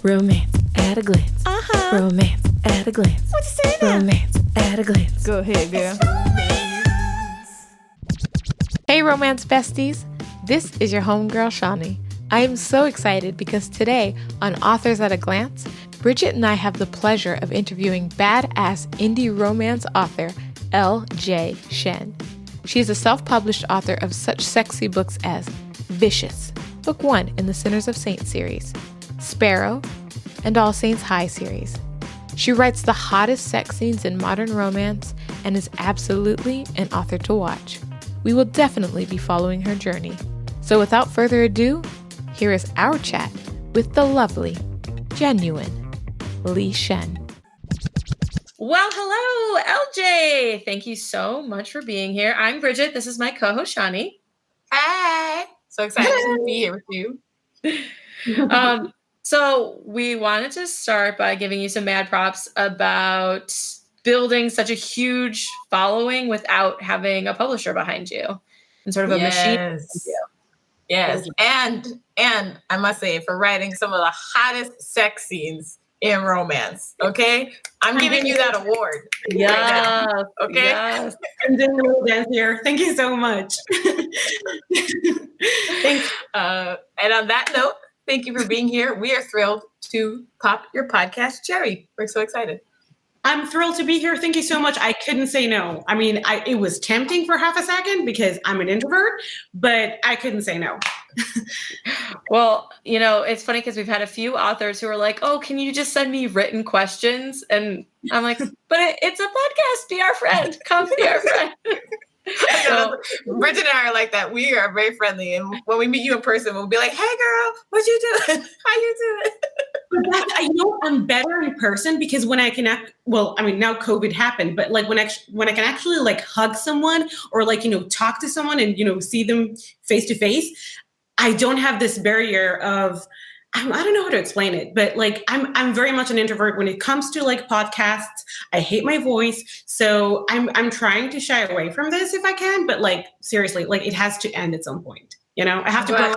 Romance at a glance. Romance at a glance. What you say now? Romance at a glance. Go ahead, girl. Hey, romance besties. This is your homegirl, Shawnee. I am so excited because today on Authors at a Glance, Bridget and I have the pleasure of interviewing badass indie romance author L.J Shen. She is a self-published author of such sexy books as Vicious, Book 1 in the Sinners of Saints series, Sparrow, and All Saints High series. She writes the hottest sex scenes in modern romance and is absolutely an author to watch. We will definitely be following her journey. So without further ado, here is our chat with the lovely, genuine Lee Shen. Well, hello, LJ. Thank you so much for being here. I'm Bridget. This is my co-host, Shawnee. Hi. So excited to be here with you. So we wanted to start by giving you some mad props about building such a huge following without having a publisher behind you and sort of a machine. Yes. And I must say, for writing some of the hottest sex scenes in romance. Okay. I'm giving you that award. Yeah. Right now, okay. Yes. I'm doing a little dance here. Thank you so much. Thanks. And on that note, thank you for being here. We are thrilled to pop your podcast cherry. We're so excited. I'm thrilled to be here. Thank you so much. I couldn't say no. I mean, it was tempting for half a second because I'm an introvert, but I couldn't say no. Well, it's funny because we've had a few authors who are like, oh, can you just send me written questions? And I'm like, but it's a podcast. Be our friend. Come be our friend. So, Bridget and I are like that. We are very friendly. And when we meet you in person, we'll be like, hey, girl, what you doing? How you doing? I know I'm better in person because when I can act, well, I mean, now COVID happened, but like when I can actually like hug someone or like, talk to someone and, see them face to face, I don't have this barrier of, I don't know how to explain it, but like, I'm very much an introvert when it comes to like podcasts. I hate my voice. So I'm trying to shy away from this if I can, but like, seriously, like it has to end at some point, I have to grow.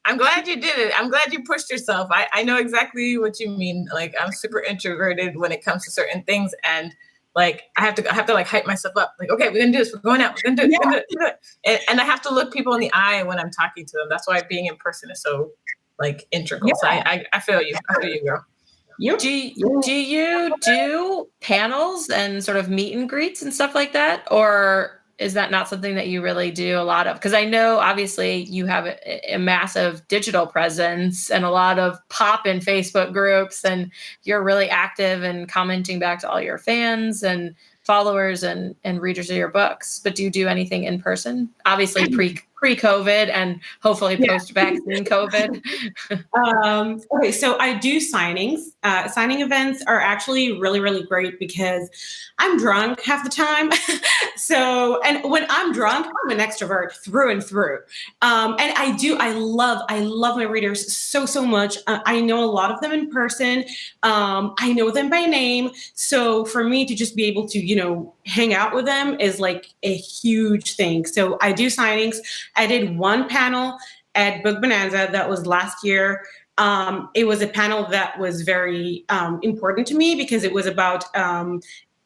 I'm glad you did it. I'm glad you pushed yourself. I know exactly what you mean. Like I'm super introverted when it comes to certain things. And like, I have to like hype myself up. Like, okay, we're going to do this. We're going out. We're going to do it. We're gonna do it. And I have to look people in the eye when I'm talking to them. That's why being in person is so like integral. Yeah. So I feel you. I feel you, girl. Do you do panels and sort of meet and greets and stuff like that? Or is that not something that you really do a lot of? Because I know obviously you have a massive digital presence and a lot of pop in Facebook groups, and you're really active and commenting back to all your fans and followers and readers of your books. But do you do anything in person? Obviously pre-COVID and hopefully post-vaccine COVID. Okay, so I do signings. Signing events are actually really, really great because I'm drunk half the time. And when I'm drunk, I'm an extrovert through and through. And I love my readers so, so much. I know a lot of them in person. I know them by name. So for me to just be able to, hang out with them is like a huge thing. So I do signings. I did one panel at Book Bonanza that was last year. It was a panel that was very important to me because it was about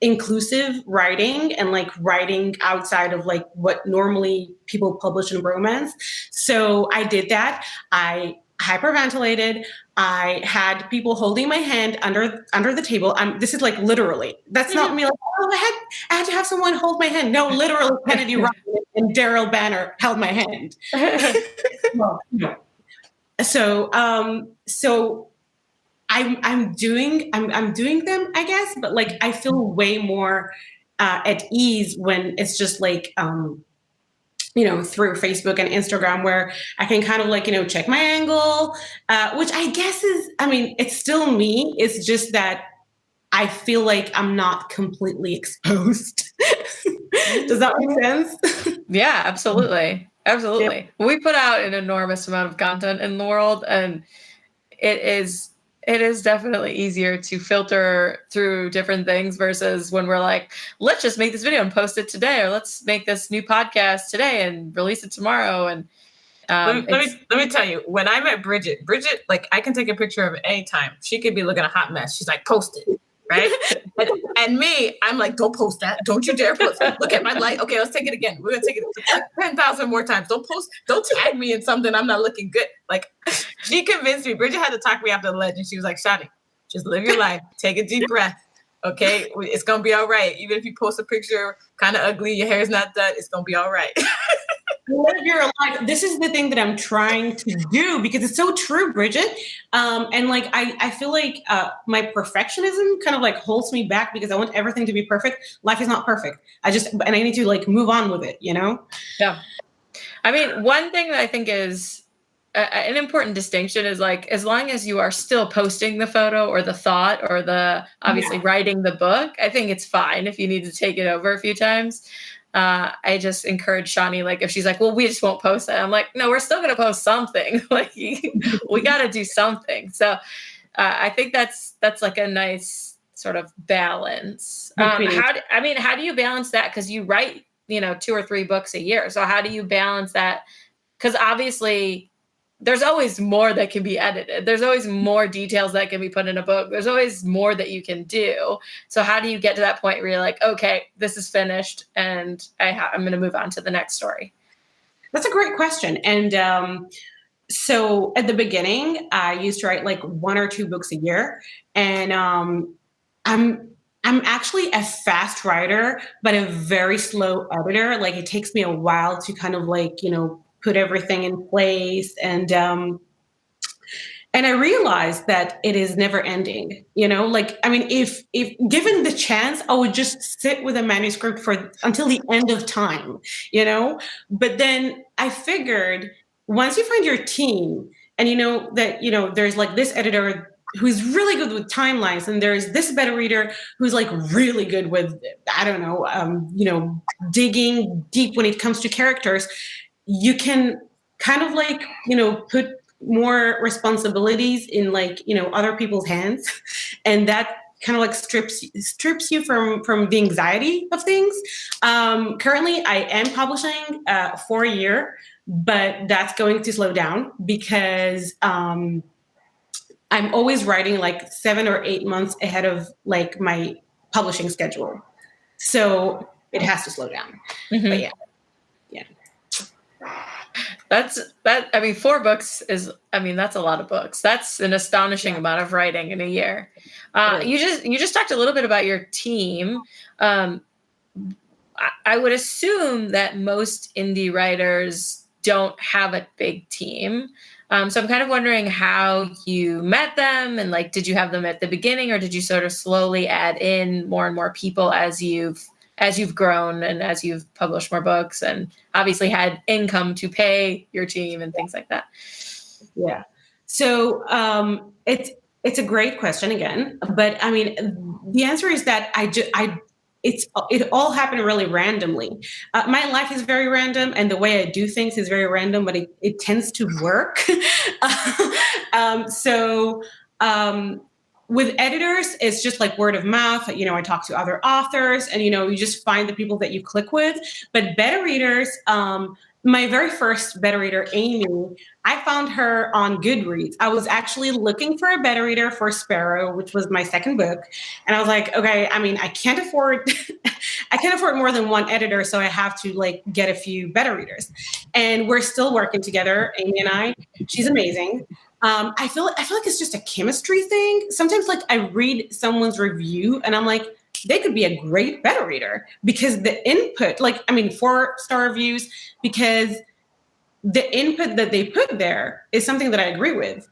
inclusive writing and like writing outside of like what normally people publish in romance. So I did that. I hyperventilated. I had people holding my hand under the table. This is like literally. That's not me. Like, I had to have someone hold my hand. No, literally, Kennedy Ryan and Daryl Banner held my hand. So I'm doing them, I guess, but like I feel way more at ease when it's just like through Facebook and Instagram where I can kind of like, check my angle, which I guess is, it's still me. It's just that I feel like I'm not completely exposed. Does that make sense? Yeah, absolutely. Absolutely. Yep. We put out an enormous amount of content in the world, and it is definitely easier to filter through different things versus when we're like, let's just make this video and post it today, or let's make this new podcast today and release it tomorrow. And Let me tell you, when I met Bridget, like I can take a picture of it anytime. She could be looking a hot mess. She's like, post it. Right. and me, I'm like, don't post that. Don't you dare post. Look at my light. Okay, let's take it again. We're going to take it like 10,000 more times. Don't tag me in something I'm not looking good. Like she convinced me. Bridget had to talk me after the ledge and she was like, Shadi, just live your life. Take a deep breath. Okay. It's going to be all right. Even if you post a picture kind of ugly, your hair's not done, it's going to be all right. Live your life. This is the thing that I'm trying to do because it's so true, Bridget. And like, I feel like my perfectionism kind of like holds me back because I want everything to be perfect. Life is not perfect. And I need to like move on with it, you know? Yeah. I mean, one thing that I think is an important distinction is like, as long as you are still posting the photo or the thought or obviously writing the book, I think it's fine if you need to take it over a few times. I just encourage Shani, like, if she's like, well, we just won't post that. I'm like, no, we're still going to post something. Like, we got to do something. So I think that's like a nice sort of balance. How do you balance that? Because you write, 2 or 3 books a year. So how do you balance that? Because obviously there's always more that can be edited. There's always more details that can be put in a book. There's always more that you can do. So how do you get to that point where you're like, okay, this is finished and I'm going to move on to the next story? That's a great question. And so at the beginning, I used to write like 1 or 2 books a year. And I'm actually a fast writer, but a very slow editor. Like it takes me a while to kind of like, put everything in place. And I realized that it is never ending, like, I mean, if given the chance, I would just sit with a manuscript until the end of time, but then I figured once you find your team and that, there's like this editor who's really good with timelines and there's this beta reader who's like really good with, I don't know, digging deep when it comes to characters, you can kind of like, put more responsibilities in like, other people's hands. And that kind of like strips you from the anxiety of things. Currently, I am publishing for a year, but that's going to slow down because I'm always writing like 7 or 8 months ahead of like my publishing schedule. So it has to slow down. Mm-hmm. But yeah. I mean, 4 books that's a lot of books. That's an astonishing amount of writing in a year. You just talked a little bit about your team. I would assume that most indie writers don't have a big team. So I'm kind of wondering how you met them and like, did you have them at the beginning or did you sort of slowly add in more and more people as you've grown and as you've published more books and obviously had income to pay your team and things like that? Yeah. So it's a great question again, but I mean, the answer is that it all happened really randomly. My life is very random and the way I do things is very random, but it tends to work. With editors, it's just like word of mouth. I talk to other authors and, you just find the people that you click with. But beta readers, my very first beta reader, Amy, I found her on Goodreads. I was actually looking for a beta reader for Sparrow, which was my second book. And I was like, okay, I mean, I can't afford more than one editor. So I have to like get a few beta readers. And we're still working together, Amy and I. She's amazing. I feel like it's just a chemistry thing. Sometimes like I read someone's review and I'm like, they could be a great beta reader because the input, 4-star reviews, because the input that they put there is something that I agree with.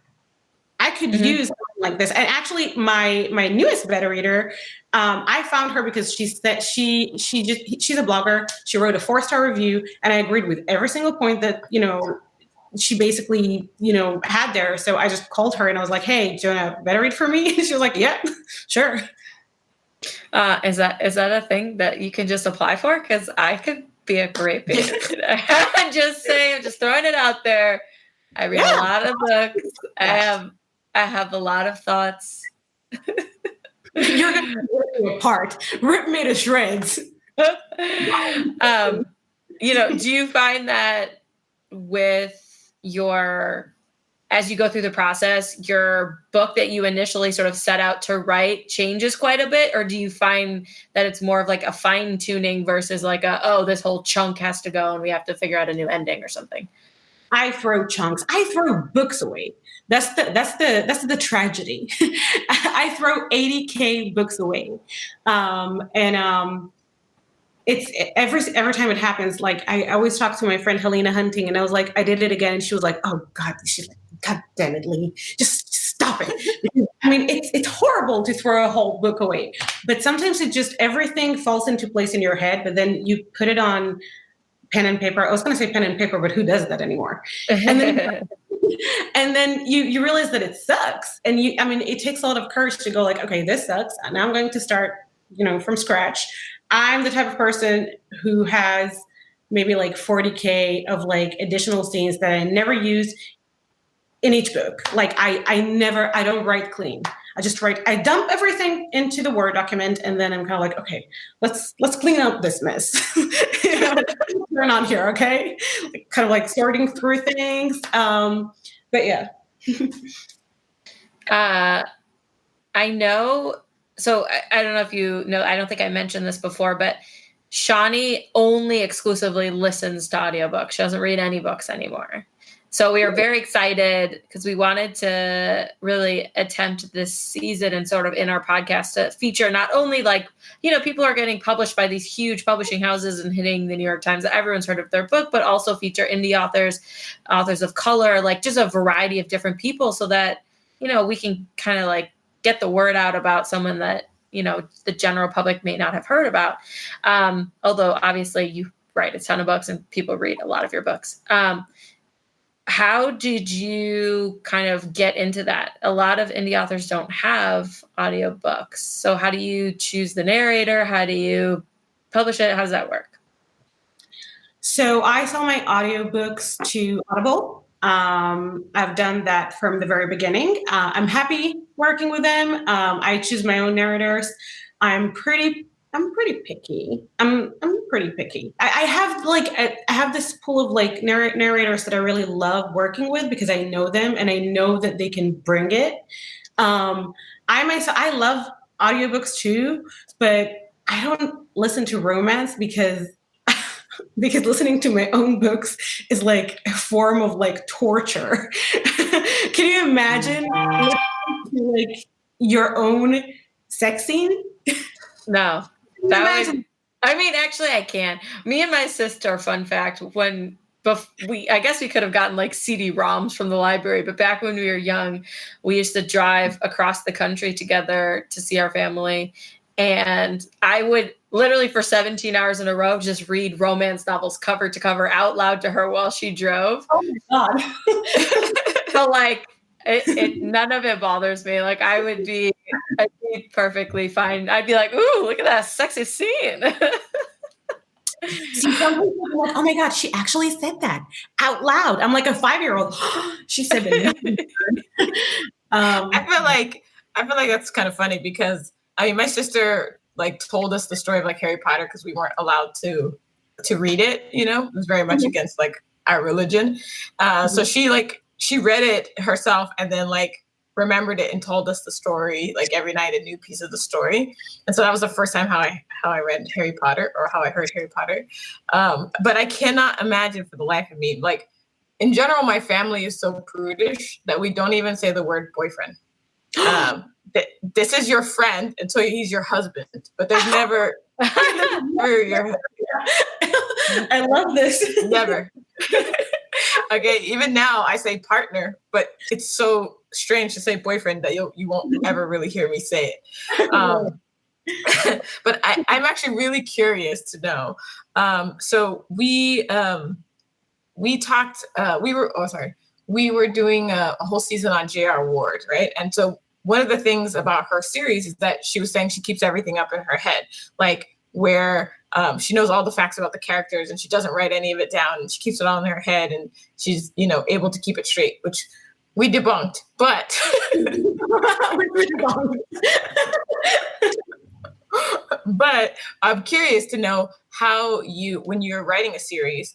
I could use something like this. And actually my newest beta reader, I found her because she said she's a blogger. She wrote a 4-star review and I agreed with every single point that, she basically, had there. So I just called her and I was like, hey, do you want to beta read for me? And she was like, yeah, sure. Is that a thing that you can just apply for? Because I could be a great beta reader. I'm just throwing it out there. I read a lot of books. I have a lot of thoughts. You're going to rip me apart. Rip me to shreds. Do you find that with as you go through the process, your book that you initially sort of set out to write changes quite a bit? Or do you find that it's more of like a fine tuning versus like this whole chunk has to go and we have to figure out a new ending or something? I throw chunks. I throw books away. That's the tragedy. I throw 80K books away. It's every time it happens, like I always talk to my friend Helena Hunting, and I was like, I did it again, and she was like, oh God, she's like, God damn it, Lee, just stop it. I mean, it's horrible to throw a whole book away, but sometimes it just everything falls into place in your head, but then you put it on pen and paper. I was going to say pen and paper, but who does that anymore? And then and then you realize that it sucks, and it takes a lot of courage to go like, okay, this sucks, and now I'm going to start, from scratch. I'm the type of person who has maybe like 40K of like additional scenes that I never use in each book. Like I don't write clean. I dump everything into the Word document, and then I'm kind of like, okay, let's clean up this mess. Turn on here, okay? Kind of like sorting through things. But yeah. I know. So I don't know if you know, I don't think I mentioned this before, but Shawnee only exclusively listens to audiobooks. She doesn't read any books anymore. So we are very excited because we wanted to really attempt this season and sort of in our podcast to feature not only like, people are getting published by these huge publishing houses and hitting the New York Times. Everyone's heard of their book, but also feature indie authors of color, like just a variety of different people so that, we can kind of like get the word out about someone that, the general public may not have heard about. Although obviously you write a ton of books and people read a lot of your books. How did you kind of get into that? A lot of indie authors don't have audiobooks. So how do you choose the narrator? How do you publish it? How does that work? So I sell my audiobooks to Audible. I've done that from the very beginning. I'm happy working with them. I choose my own narrators. I'm pretty picky. I'm pretty picky. I have this pool of like narrators that I really love working with because I know them and I know that they can bring it. I love audiobooks too, but I don't listen to romance because listening to my own books is like a form of like torture. Can you imagine like your own sex scene? No. Actually, I can. Me and my sister, fun fact, I guess we could have gotten like CD-ROMs from the library, but back when we were young, we used to drive across the country together to see our family. And I would literally for 17 hours in a row just read romance novels cover to cover out loud to her while she drove. Oh my God. So like, none of it bothers me. Like I'd be perfectly fine. I'd be like, ooh, look at that sexy scene. See, some people are like, oh my God, she actually said that out loud. I'm like a 5-year-old. She said that. I feel like that's kind of funny because my sister like told us the story of like Harry Potter because we weren't allowed to read it. It was very much against like our religion. So she read it herself and then like remembered it and told us the story like every night, a new piece of the story. And so that was the first time how I read Harry Potter or how I heard Harry Potter. But I cannot imagine for the life of me, like in general, my family is so prudish that we don't even say the word boyfriend. This is your friend until he's your husband, but there's never your husband. I love this. Never. Okay, even now I say partner, but it's so strange to say boyfriend that you won't ever really hear me say it. But I'm actually really curious to know. So we talked. We were doing a whole season on J.R. Ward, right? And so one of the things about her series is that she was saying she keeps everything up in her head, like where she knows all the facts about the characters and she doesn't write any of it down and she keeps it all in her head and she's, able to keep it straight, which we debunked, but but I'm curious to know how when you're writing a series,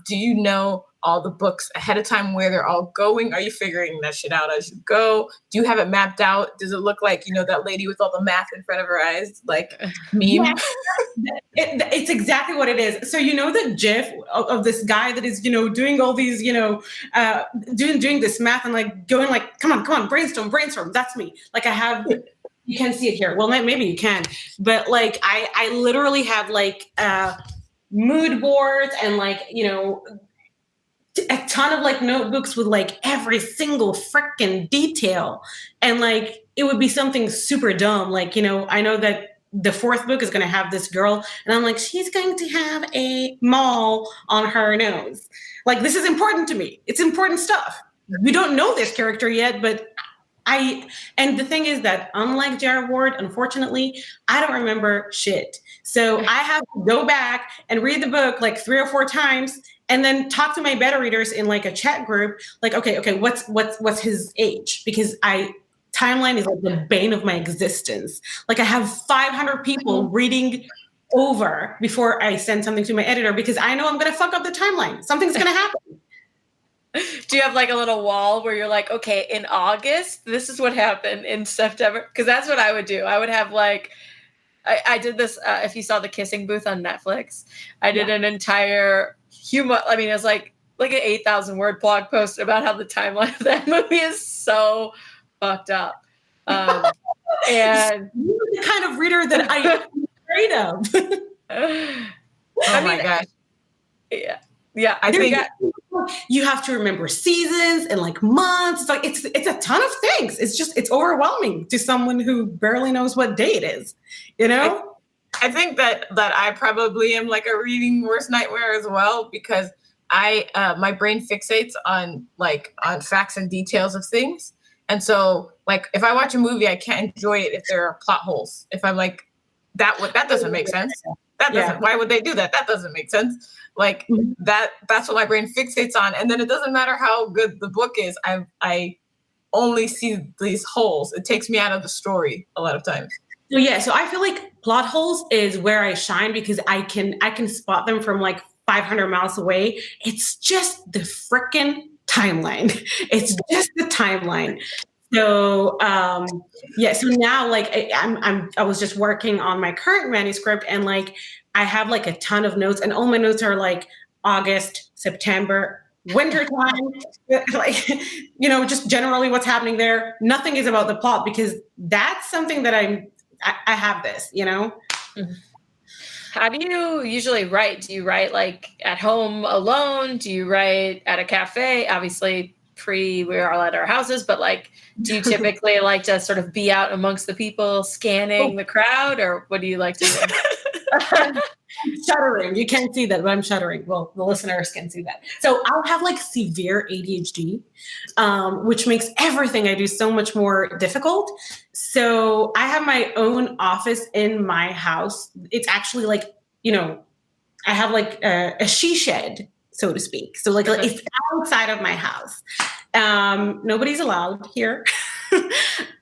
Do you know all the books ahead of time where they're all going? Are you figuring that shit out as you go? Do you have it mapped out? Does it look like, that lady with all the math in front of her eyes, like meme? Yeah. It's exactly what it is. So the GIF of this guy that is doing all these doing this math and like going like come on brainstorm. That's me. Like I have. You can't see it here. Well, maybe you can, but like I literally have like mood boards and like a ton of like notebooks with like every single freaking detail, and like it would be something super dumb. Like I know that the fourth book is going to have this girl, and I'm like, she's going to have a mole on her nose. Like this is important to me. It's important stuff. We don't know this character yet, but and the thing is that unlike Jared Ward, unfortunately, I don't remember shit. So I have to go back and read the book like 3 or 4 times and then talk to my beta readers in like a chat group. Like, okay, what's his age? Because timeline is like the bane of my existence. Like I have 500 people reading over before I send something to my editor because I know I'm going to fuck up the timeline. Something's going to happen. Do you have like a little wall where you're like, okay, in August, this is what happened in September? Because that's what I would do. I would have like, I did this, if you saw The Kissing Booth on Netflix, I did an entire it was like an 8,000 word blog post about how the timeline of that movie is so fucked up. And you're the kind of reader that I'm afraid of. Oh my gosh. Yeah. I think you have to remember seasons and like months. It's like it's a ton of things. It's overwhelming to someone who barely knows what day it is. I think that I probably am like a reading worst nightmare as well, because my brain fixates on facts and details of things. And so like if I watch a movie, I can't enjoy it if there are plot holes. If I'm like, that doesn't make sense. Why would they do that? That doesn't make sense. Like that's what my brain fixates on. And then it doesn't matter how good the book is. I only see these holes. It takes me out of the story a lot of times. So I feel like plot holes is where I shine because I can spot them from like 500 miles away. It's just the frickin' timeline. It's just the timeline. So so now like I was just working on my current manuscript and like I have like a ton of notes and all my notes are like August, September, winter time, like just generally what's happening there. Nothing is about the plot because that's something that I have this. How do you usually write? Do you write like at home alone? Do you write at a cafe? Obviously we're all at our houses, but like, do you typically like to sort of be out amongst the people scanning the crowd, or what do you like to do? I'm shuddering. You can't see that, but I'm shuddering. Well, the listeners can see that. So I'll have like severe ADHD, which makes everything I do so much more difficult. So I have my own office in my house. It's actually like, I have like a she shed, so to speak. So like it's outside of my house. Nobody's allowed here.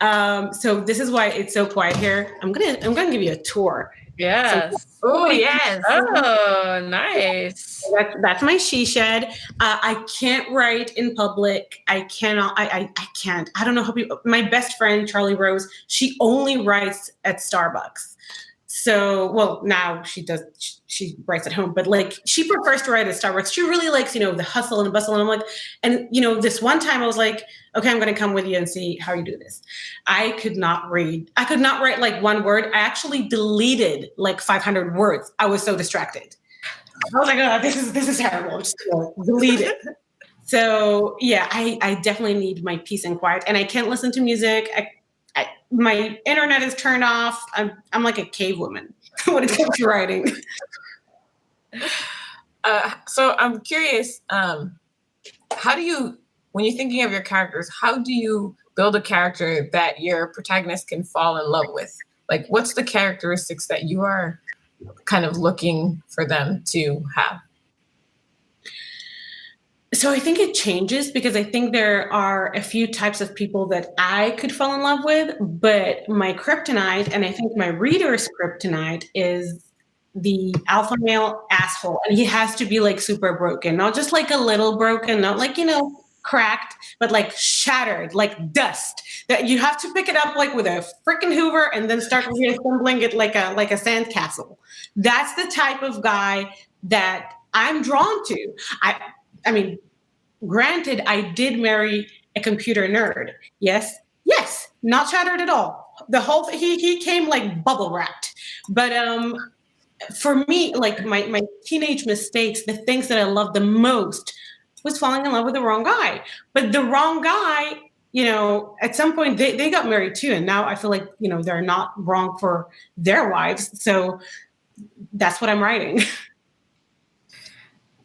So this is why it's so quiet here. I'm gonna give you a tour. Yes. Oh yes. Oh, nice. That's my she shed. I can't write in public. I cannot. I can't. I don't know how people. My best friend Charlie Rose. She only writes at Starbucks. So, well, now she does. She writes at home, but like she prefers to write at Starbucks. She really likes, the hustle and the bustle. And I'm like, and this one time I was like, okay, I'm going to come with you and see how you do this. I could not read. I could not write like one word. I actually deleted like 500 words. I was so distracted. I was like, oh, this is terrible. I'm just going to delete it. So yeah, I definitely need my peace and quiet, and I can't listen to music. My internet is turned off. I'm like a cave woman when it comes to writing. So I'm curious, how do you, when you're thinking of your characters, how do you build a character that your protagonist can fall in love with? Like, what's the characteristics that you are kind of looking for them to have? So I think it changes because I think there are a few types of people that I could fall in love with, but my kryptonite, and I think my reader's kryptonite, is the alpha male asshole, and he has to be like super broken, not just like a little broken, not like, cracked, but like shattered, like dust that you have to pick it up like with a freaking Hoover and then start reassembling it like a sandcastle. That's the type of guy that I'm drawn to. I mean, granted, I did marry a computer nerd. Yes, not shattered at all. The whole he came like bubble wrapped. But for me, like my teenage mistakes, the things that I love the most was falling in love with the wrong guy. But the wrong guy, at some point they got married too. And now I feel like, they're not wrong for their wives. So that's what I'm writing.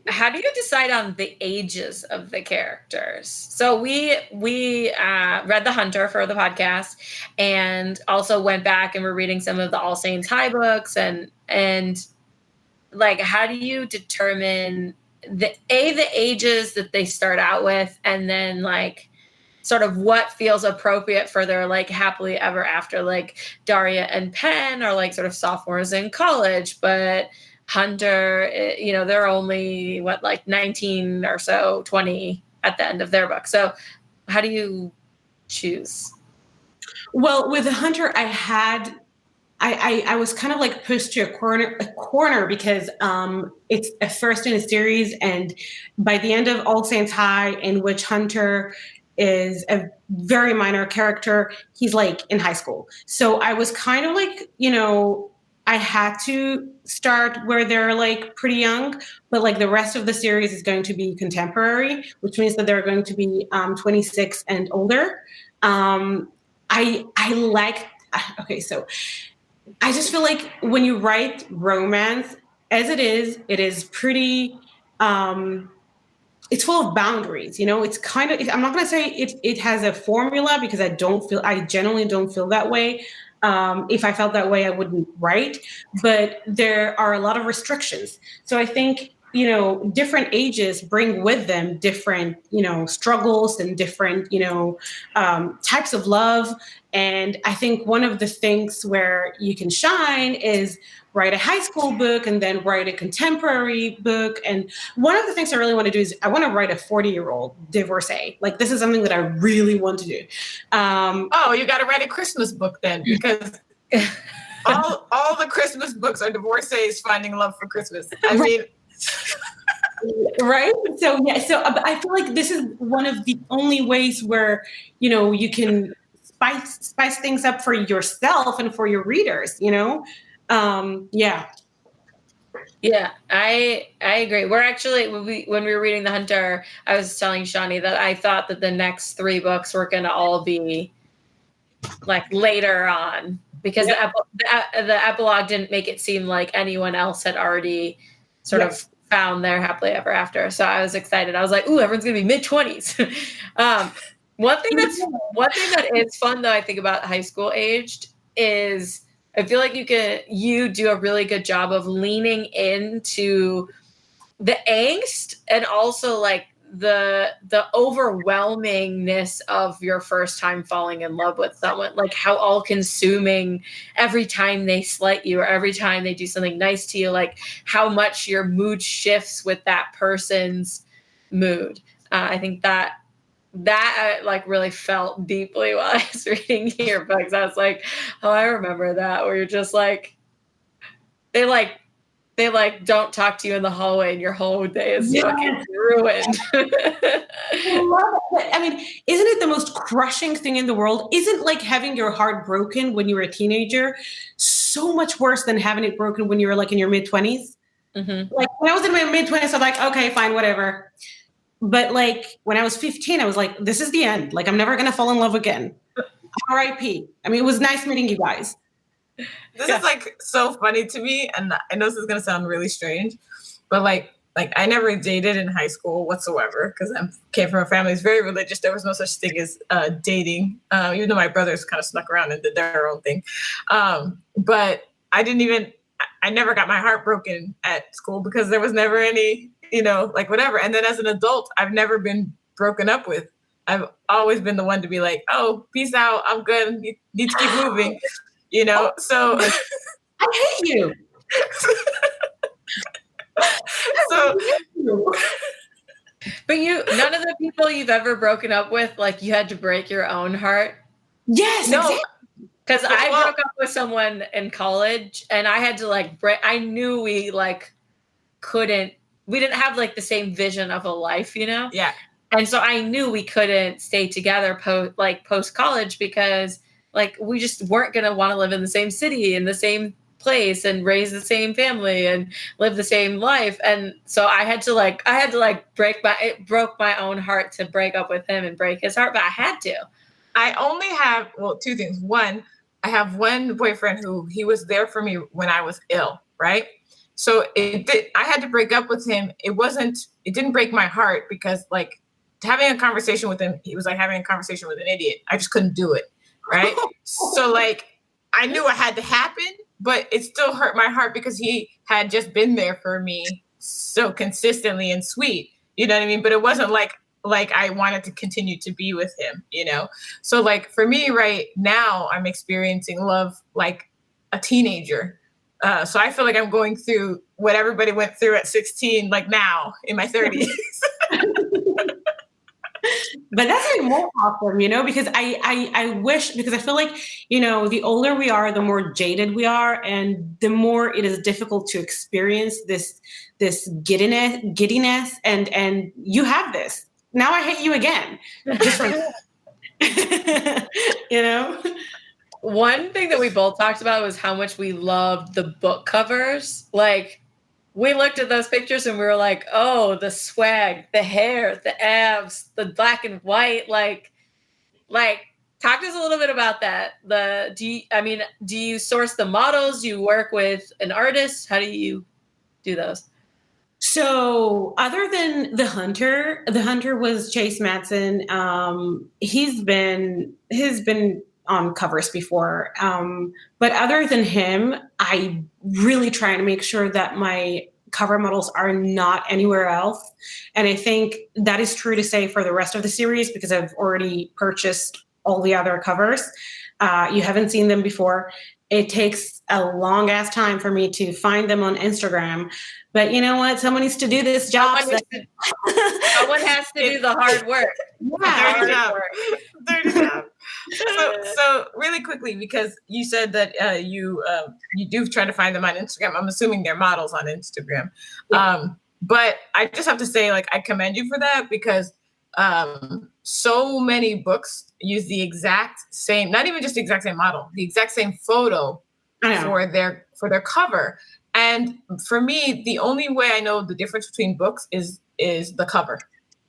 How do you decide on the ages of the characters? So we read The Hunter for the podcast, and also went back and we're reading some of the All Saints High books, and like, how do you determine the ages that they start out with, and then like sort of what feels appropriate for their like happily ever after? Like Daria and Penn are like sort of sophomores in college, but Hunter, they're only like 19 or so, 20 at the end of their book. So how do you choose? Well, with the Hunter, I was kind of like pushed to a corner because it's a first in a series, and by the end of All Saints High, in which Hunter is a very minor character, he's like in high school. So I was kind of like, I had to start where they're like pretty young, but like the rest of the series is going to be contemporary, which means that they're going to be 26 and older. So I just feel like when you write romance, as it is pretty, it's full of boundaries, it's kind of, I'm not going to say it has a formula, because I generally don't feel that way. If I felt that way, I wouldn't write, but there are a lot of restrictions. So I think, different ages bring with them different, struggles and different, types of love. And I think one of the things where you can shine is write a high school book and then write a contemporary book. And one of the things I really want to do is I want to write a 40-year-old divorcee. Like, this is something that I really want to do. You got to write a Christmas book then, because all the Christmas books are divorcees finding love for Christmas. I mean, right? So yeah, so I feel like this is one of the only ways where, you can spice things up for yourself and for your readers, Yeah, I agree. We're actually, when we were reading The Hunter, I was telling Shani that I thought that the next 3 books were going to all be like later on, because the epilogue didn't make it seem like anyone else had already sort of found their happily ever after. So I was excited. I was like, ooh, everyone's going to be mid-20s. One thing that is fun, though, I think about high school aged, is I feel like you do a really good job of leaning into the angst and also like the overwhelmingness of your first time falling in love with someone, like how all consuming every time they slight you or every time they do something nice to you, like how much your mood shifts with that person's mood. I think that I like really felt deeply while I was reading your books. I was like, oh, I remember that, where you're just like, they don't talk to you in the hallway and your whole day is fucking ruined. I love it. I mean, isn't it the most crushing thing in the world? Isn't like having your heart broken when you were a teenager so much worse than having it broken when you were like in your mid-20s? Mm-hmm. Like when I was in my mid-20s, I'm like, okay, fine, whatever. But like when I was 15, I was like, this is the end. Like, I'm never going to fall in love again. R.I.P. I mean, it was nice meeting you guys. This is like so funny to me. And I know this is going to sound really strange, but like I never dated in high school whatsoever, because I came from a family that's very religious. There was no such thing as dating, even though my brothers kind of snuck around and did their own thing. But I never got my heart broken at school, because there was never any, like whatever. And then as an adult, I've never been broken up with. I've always been the one to be like, oh, peace out. I'm good. You need to keep moving, So I hate you. So, But none of the people you've ever broken up with, like you had to break your own heart. Yes, no, exactly. Because I broke up with someone in college, and I had to like break. I knew we like we didn't have like the same vision of a life, you know? yeah. And so I knew we couldn't stay together post college because like we just weren't going to want to live in the same city, in the same place, and raise the same family and live the same life. And so I had to it broke my own heart to break up with him and break his heart, but I had to. I only have, well, two things. One, I have one boyfriend who he was there for me when I was ill, right? So I had to break up with him. It didn't break my heart because like having a conversation with him, he was like having a conversation with an idiot. I just couldn't do it, right? So like I knew it had to happen, but it still hurt my heart because he had just been there for me so consistently and sweet, you know what I mean? But it wasn't like I wanted to continue to be with him, you know? So like for me right now, I'm experiencing love like a teenager. So I feel like I'm going through what everybody went through at 16, like now in my 30s. But that's even more awesome, you know, because I wish, because I feel like, you know, the older we are, the more jaded we are, and the more it is difficult to experience this giddiness, and you have this. Now I hate you again. Just from, you know? One thing that we both talked about was how much we loved the book covers. Like, we looked at those pictures and we were like, oh, the swag, the hair, the abs, the black and white. Like, talk to us a little bit about that. Do you source the models? Do you work with an artist? How do you do those? So other than the hunter was Chase Matson. He's been on covers before. But other than him, I really try to make sure that my cover models are not anywhere else. And I think that is true to say for the rest of the series because I've already purchased all the other covers. You haven't seen them before. It takes a long ass time for me to find them on Instagram. But you know what? Someone needs to do this job. Someone has to do the hard work. Dirty job. So really quickly, because you said that you do try to find them on Instagram. I'm assuming they're models on Instagram. Yeah. But I just have to say, like, I commend you for that because so many books use the exact same, not even just the exact same model, the exact same photo for their cover. And for me, the only way I know the difference between books is the cover,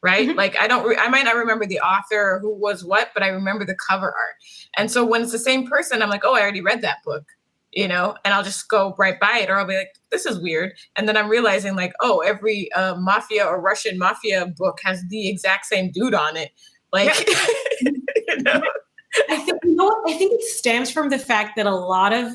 right? Mm-hmm. Like I might not remember the author or who was what, but I remember the cover art. And so when it's the same person, I'm like, oh, I already read that book, you know, and I'll just go right by it, or I'll be like, this is weird. And then I'm realizing like, oh, every mafia or Russian mafia book has the exact same dude on it. Like, you know? I think it stems from the fact that a lot of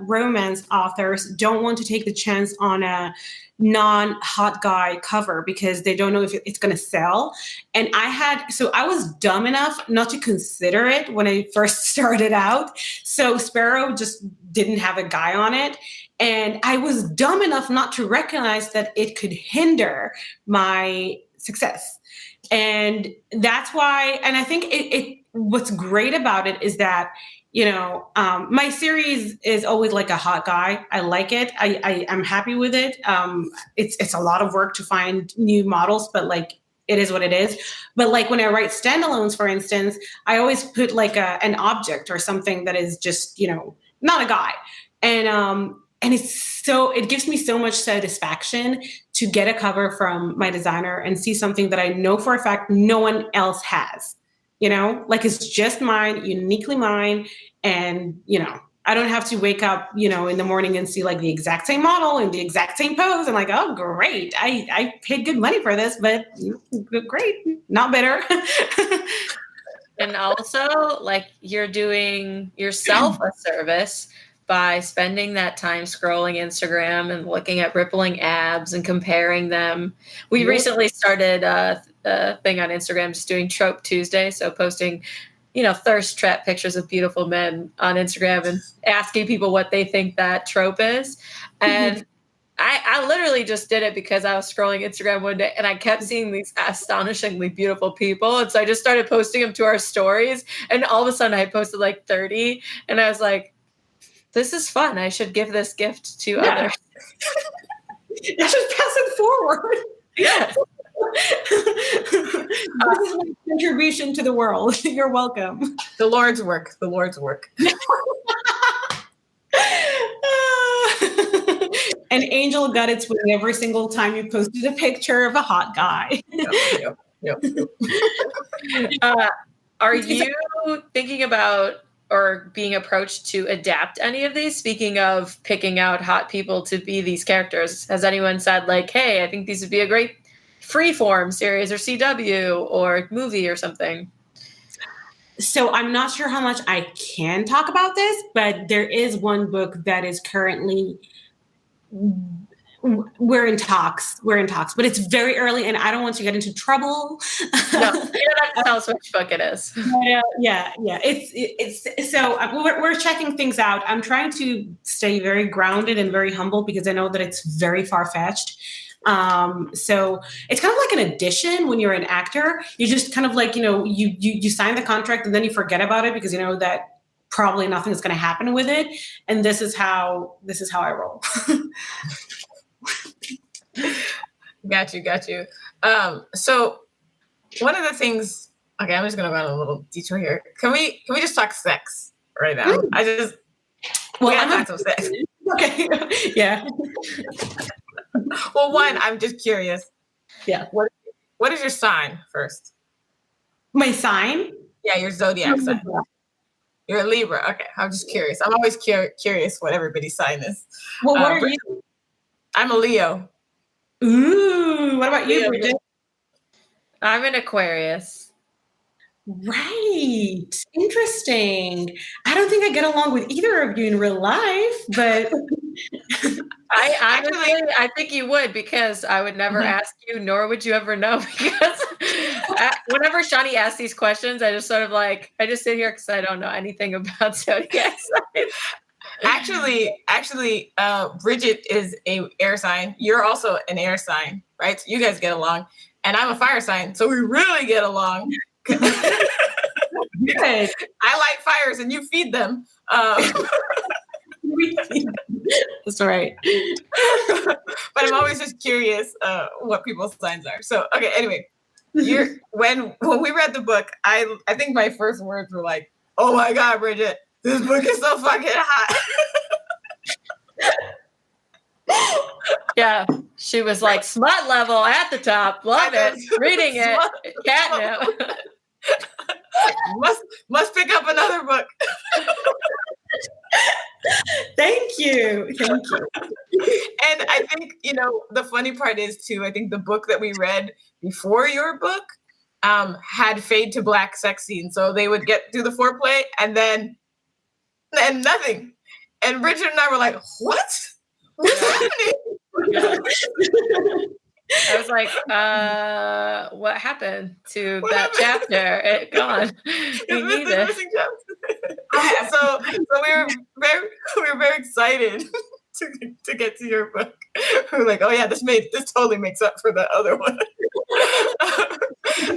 romance authors don't want to take the chance on a non-hot guy cover because they don't know if it's going to sell. And I was dumb enough not to consider it when I first started out. So Sparrow just didn't have a guy on it. And I was dumb enough not to recognize that it could hinder my success. And that's why, and I think what's great about it is that, you know, my series is always like a hot guy. I like it. I'm happy with it. It's a lot of work to find new models, but like, it is what it is. But like when I write standalones, for instance, I always put like an object or something that is just, you know, not a guy. And it gives me so much satisfaction to get a cover from my designer and see something that I know for a fact no one else has, you know, like it's just mine, uniquely mine. And, you know, I don't have to wake up, you know, in the morning and see like the exact same model and the exact same pose. And like, oh, great. I paid good money for this, but great. Not better. And also like you're doing yourself a service by spending that time scrolling Instagram and looking at rippling abs and comparing them. We recently started a thing on Instagram just doing Trope Tuesday. So posting thirst trap pictures of beautiful men on Instagram and asking people what they think that trope is. And I literally just did it because I was scrolling Instagram one day and I kept seeing these astonishingly beautiful people. And so I just started posting them to our stories. And all of a sudden I posted like 30. And I was like, this is fun. I should give this gift to others. I should pass it forward. Yeah. This is my contribution to the world. You're welcome. The Lord's work. The Lord's work. And Angel got its wing every single time you posted a picture of a hot guy. Yep. Are you thinking about or being approached to adapt any of these? Speaking of picking out hot people to be these characters, has anyone said like, hey, I think these would be a great freeform series or CW or movie or something? So I'm not sure how much I can talk about this, but there is one book that is currently we're in talks, but it's very early and I don't want to get into trouble. No, you don't have to tell us which book it is. Yeah. It's so we're checking things out. I'm trying to stay very grounded and very humble because I know that it's very far-fetched. So it's kind of like an audition when you're an actor. You just kind of like, you sign the contract and then you forget about it because you know that probably nothing is going to happen with it. And this is how I roll. Got you. So one of the things, okay, I'm just going to go on a little detour here. Can we just talk sex right now? I'm talk some sex. Okay. Yeah. Well, one, I'm just curious. Yeah. What is your sign first? My sign? Yeah, your zodiac sign. You're a Libra. Okay, I'm just curious. I'm always curious what everybody's sign is. Well, what are you? I'm a Leo. Ooh, what about you, Bridget? I'm an Aquarius. Right. Interesting. I don't think I get along with either of you in real life, but I think you would because I would never ask you, nor would you ever know. Because whenever Shani asks these questions, I just sort of I just sit here because I don't know anything about zodiac signs. Actually, Bridget is a air sign. You're also an air sign, right? So you guys get along, and I'm a fire sign, so we really get along. Good. I light fires, and you feed them. That's right. But I'm always just curious what people's signs are. So, okay, anyway, when we read the book, I think my first words were like, "Oh my God, Bridget, this book is so fucking hot." Yeah, she was like smut level at the top. Love it. Reading it. Catnip. Must pick up another book. Thank you. And I think, the funny part is too, I think the book that we read before your book had fade to black sex scenes. So they would get through the foreplay and then nothing. And Bridget and I were like, what's happening? I was like, what happened to that chapter? It gone. We need it. So we were very excited to get to your book. We were like, oh yeah, this totally makes up for the other one.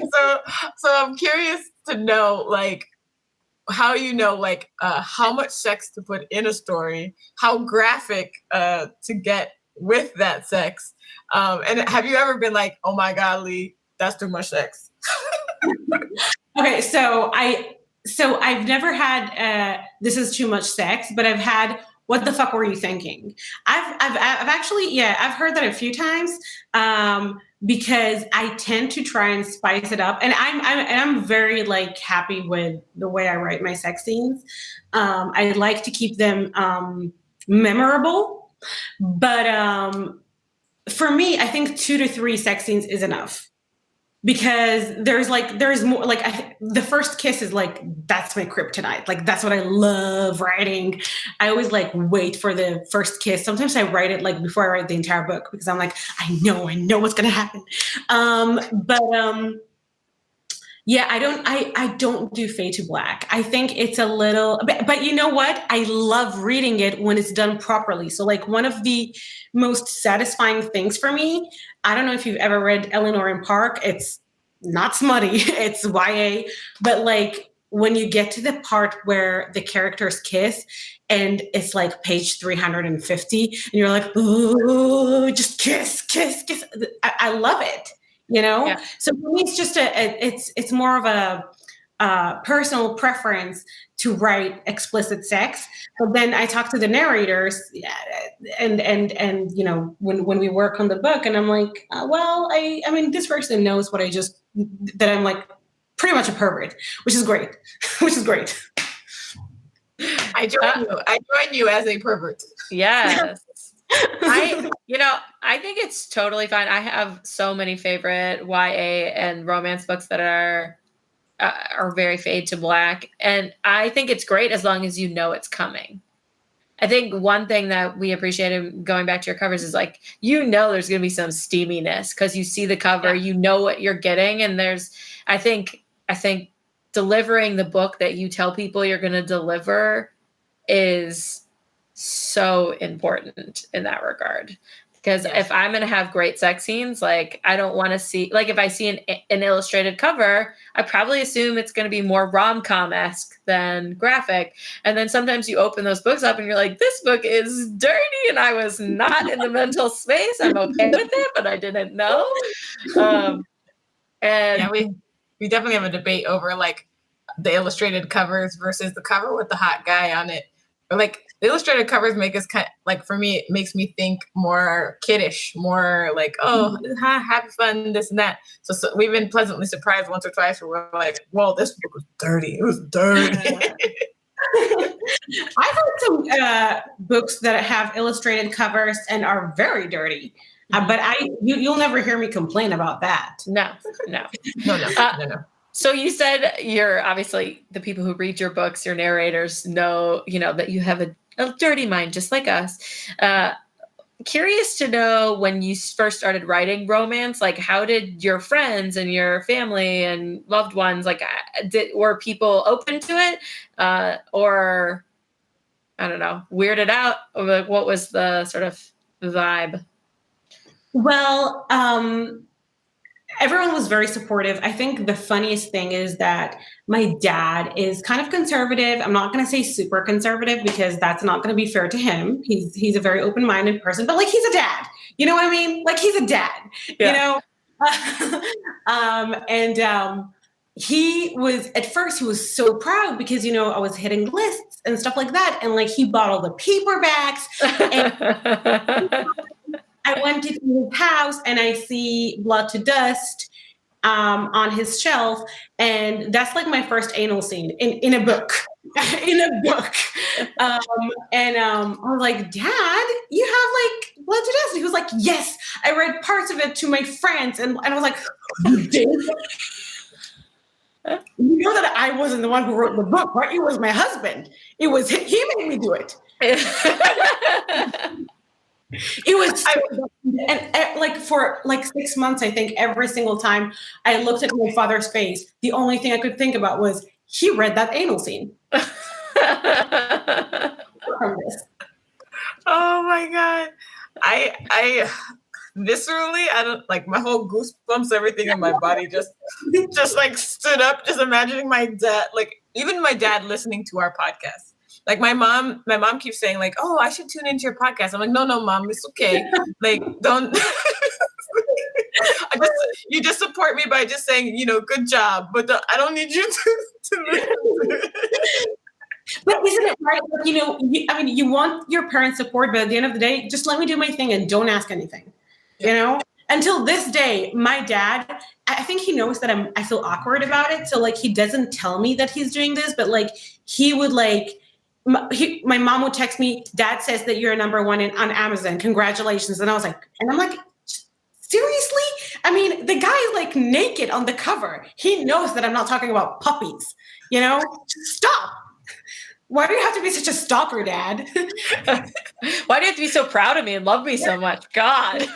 So I'm curious to know how how much sex to put in a story, how graphic to get with that sex. And have you ever been like, oh my God, Lee, that's too much sex? Okay, so I've never had this is too much sex, but I've had what the fuck were you thinking? I've actually I've heard that a few times because I tend to try and spice it up, and I'm very happy with the way I write my sex scenes. I like to keep them memorable, but for me, I think 2 to 3 sex scenes is enough. Because there's more the first kiss is that's my kryptonite. That's what I love writing. I always wait for the first kiss. Sometimes I write it before I write the entire book because I'm I know what's gonna happen. But Yeah, I don't do fade to black. I think it's a little, but you know what? I love reading it when it's done properly. So like one of the most satisfying things for me, I don't know if you've ever read Eleanor and Park. It's not smutty, it's YA, but like when you get to the part where the characters kiss and it's like page 350 and you're like, ooh, just kiss, kiss, kiss. I love it. You know, Yeah. so for me, it's just it's more of a personal preference to write explicit sex. But then I talk to the narrators, and you know, when we work on the book, and I'm like, well, I mean, this person knows what that I'm like pretty much a pervert, which is great, which is great. I join you as a pervert. Yes. I think it's totally fine. I have so many favorite YA and romance books that are very fade to black, and I think it's great as long as you know it's coming. I think one thing that we appreciated going back to your covers is like, you know, there's going to be some steaminess because you see the cover, you know what you're getting, and I think delivering the book that you tell people you're going to deliver is so important in that regard. Because if I'm going to have great sex scenes, like I don't want to see, like if I see an illustrated cover, I probably assume it's going to be more rom-com-esque than graphic. And then sometimes you open those books up and you're like, this book is dirty and I was not in the mental space. I'm okay with it, but I didn't know. And we definitely have a debate over like the illustrated covers versus the cover with the hot guy on it. Or like the illustrated covers make us kind of, like, for me, it makes me think more kiddish, more like, oh, happy fun, this and that. So we've been pleasantly surprised once or twice where we're like, whoa, this book was dirty. It was dirty. I've read some books that have illustrated covers and are very dirty. But you'll never hear me complain about that. No. So you said you're obviously the people who read your books, your narrators know, that you have a dirty mind, just like us. Curious to know, when you first started writing romance, like how did your friends and your family and loved ones, like were people open to it? Or I don't know, weirded out? Or like, what was the sort of vibe? Well, everyone was very supportive. I think the funniest thing is that my dad is kind of conservative. I'm not going to say super conservative because that's not going to be fair to him. He's a very open-minded person, but like he's a dad. You know what I mean? Like he's a dad. Yeah. He was, at first he was so proud because, I was hitting lists and stuff like that. And like he bought all the paperbacks. And I went to his house and I see Blood to Dust on his shelf. And that's like my first anal scene in a book. In a book. I was like, Dad, you have like Blood to Dust? And he was like, yes, I read parts of it to my friends. And I was like, you did? You know that I wasn't the one who wrote the book, right? It was my husband. He made me do it. It was and like for like 6 months, I think every single time I looked at my father's face, the only thing I could think about was he read that anal scene. Oh my God. I viscerally, I don't like, my whole goosebumps, everything in my body just like stood up, just imagining my dad, like even my dad listening to our podcast. Like my mom keeps saying like, oh, I should tune into your podcast. I'm like, no, Mom, it's okay. Like, don't, you just support me by just saying, good job, but I don't need you to listen to it. But isn't it right? Like, you want your parents' support, but at the end of the day, just let me do my thing and don't ask anything. Until this day, my dad, I think he knows that I feel awkward about it. So like, he doesn't tell me that he's doing this, but like, he would like, my mom would text me, Dad says that you're number one on Amazon. Congratulations. And I'm like, seriously? I mean, the guy is like naked on the cover. He knows that I'm not talking about puppies, Stop. Why do you have to be such a stalker, Dad? Why do you have to be so proud of me and love me so much? God.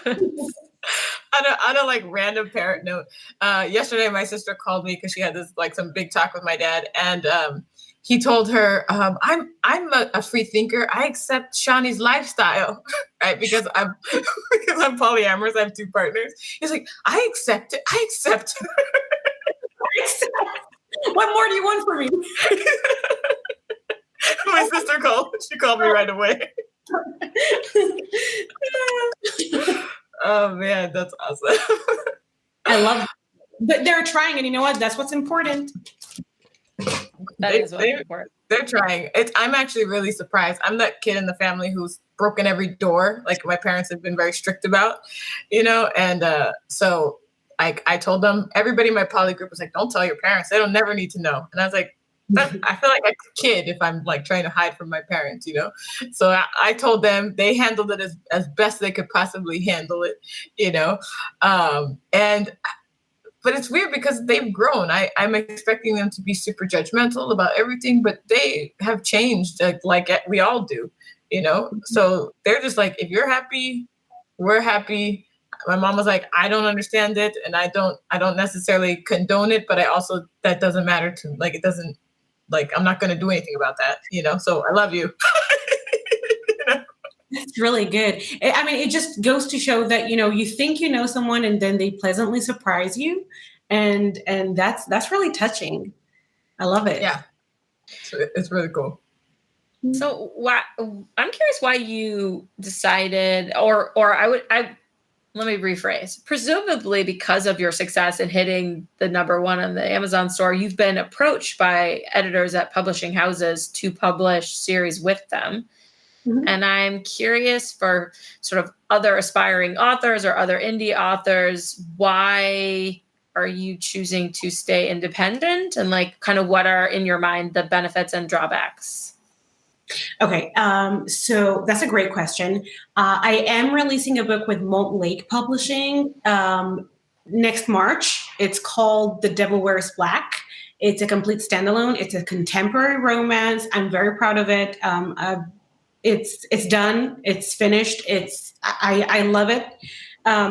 on a like random parent note, yesterday my sister called me because she had this like some big talk with my dad, and he told her, I'm a free thinker. I accept Shawnee's lifestyle, right? Because I'm polyamorous. I have 2 partners. He's like, I accept it. I accept it. What more do you want from me? My sister called. She called me right away. Oh man, that's awesome. I love it. But they're trying, and you know what? That's what's important. That is what's important. They're trying. I'm actually really surprised. I'm that kid in the family who's broken every door, like my parents have been very strict about, and so I told them, everybody in my poly group was like, don't tell your parents. They don't never need to know. And I was like, I feel like a kid if I'm like trying to hide from my parents, So I told them, they handled it as best they could possibly handle it, but it's weird because they've grown. I'm expecting them to be super judgmental about everything, but they have changed like we all do, So they're just like, if you're happy, we're happy. My mom was like, I don't understand it, and I don't necessarily condone it, but I also, that doesn't matter to me. Like, it doesn't, like, I'm not going to do anything about that, So I love you. That's really good. I mean, it just goes to show that, you think you know someone and then they pleasantly surprise you. And that's really touching. I love it. Yeah. It's really cool. So I'm curious why you decided, or let me rephrase. Presumably because of your success in hitting the #1 on the Amazon store, you've been approached by editors at publishing houses to publish series with them. Mm-hmm. And I'm curious for sort of other aspiring authors or other indie authors, why are you choosing to stay independent? And like, kind of what are in your mind the benefits and drawbacks? Okay, so that's a great question. I am releasing a book with Malt Lake Publishing next March. It's called The Devil Wears Black. It's a complete standalone. It's a contemporary romance. I'm very proud of it. It's done. It's finished. I love it.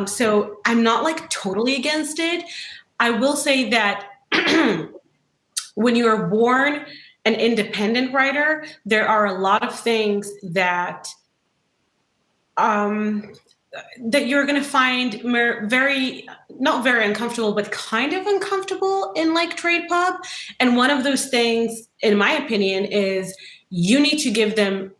So I'm not like totally against it. I will say that when you are born an independent writer, there are a lot of things that you're going to find not very uncomfortable, but kind of uncomfortable in like trade pub. And one of those things, in my opinion, is you need to give them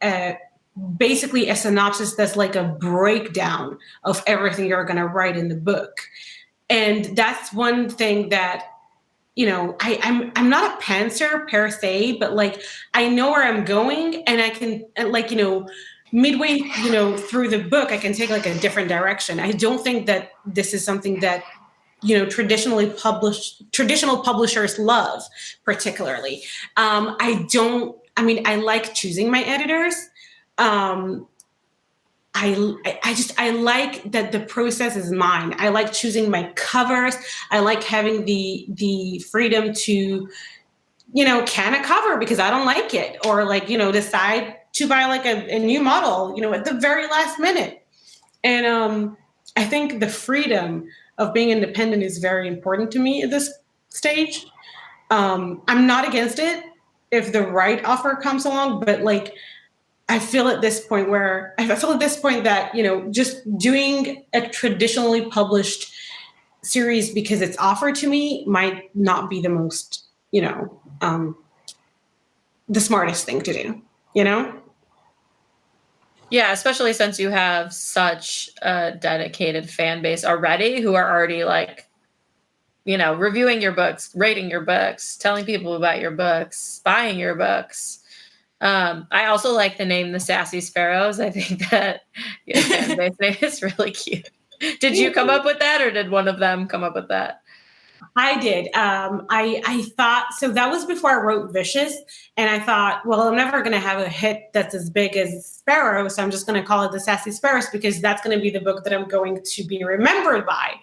basically a synopsis that's like a breakdown of everything you're going to write in the book. And that's one thing that, I'm not a pantser per se, but like I know where I'm going, and I can like, midway, through the book, I can take like a different direction. I don't think that this is something that, traditional publishers love particularly. I like choosing my editors. I like that the process is mine. I like choosing my covers. I like having the freedom to, can a cover because I don't like it, or like, decide to buy like a new model, at the very last minute. And I think the freedom of being independent is very important to me at this stage. I'm not against it if the right offer comes along, but like, I feel at this point that, just doing a traditionally published series because it's offered to me might not be the most, the smartest thing to do, Yeah, especially since you have such a dedicated fan base already who are already like, reviewing your books, rating your books, telling people about your books, buying your books. I also like the name The Sassy Sparrows. I think that your fan base name is really cute. Did you come up with that, or did one of them come up with that? I did. I thought, so that was before I wrote Vicious, and I thought, well, I'm never going to have a hit that's as big as Sparrow, so I'm just going to call it The Sassy Sparrows because that's going to be the book that I'm going to be remembered by.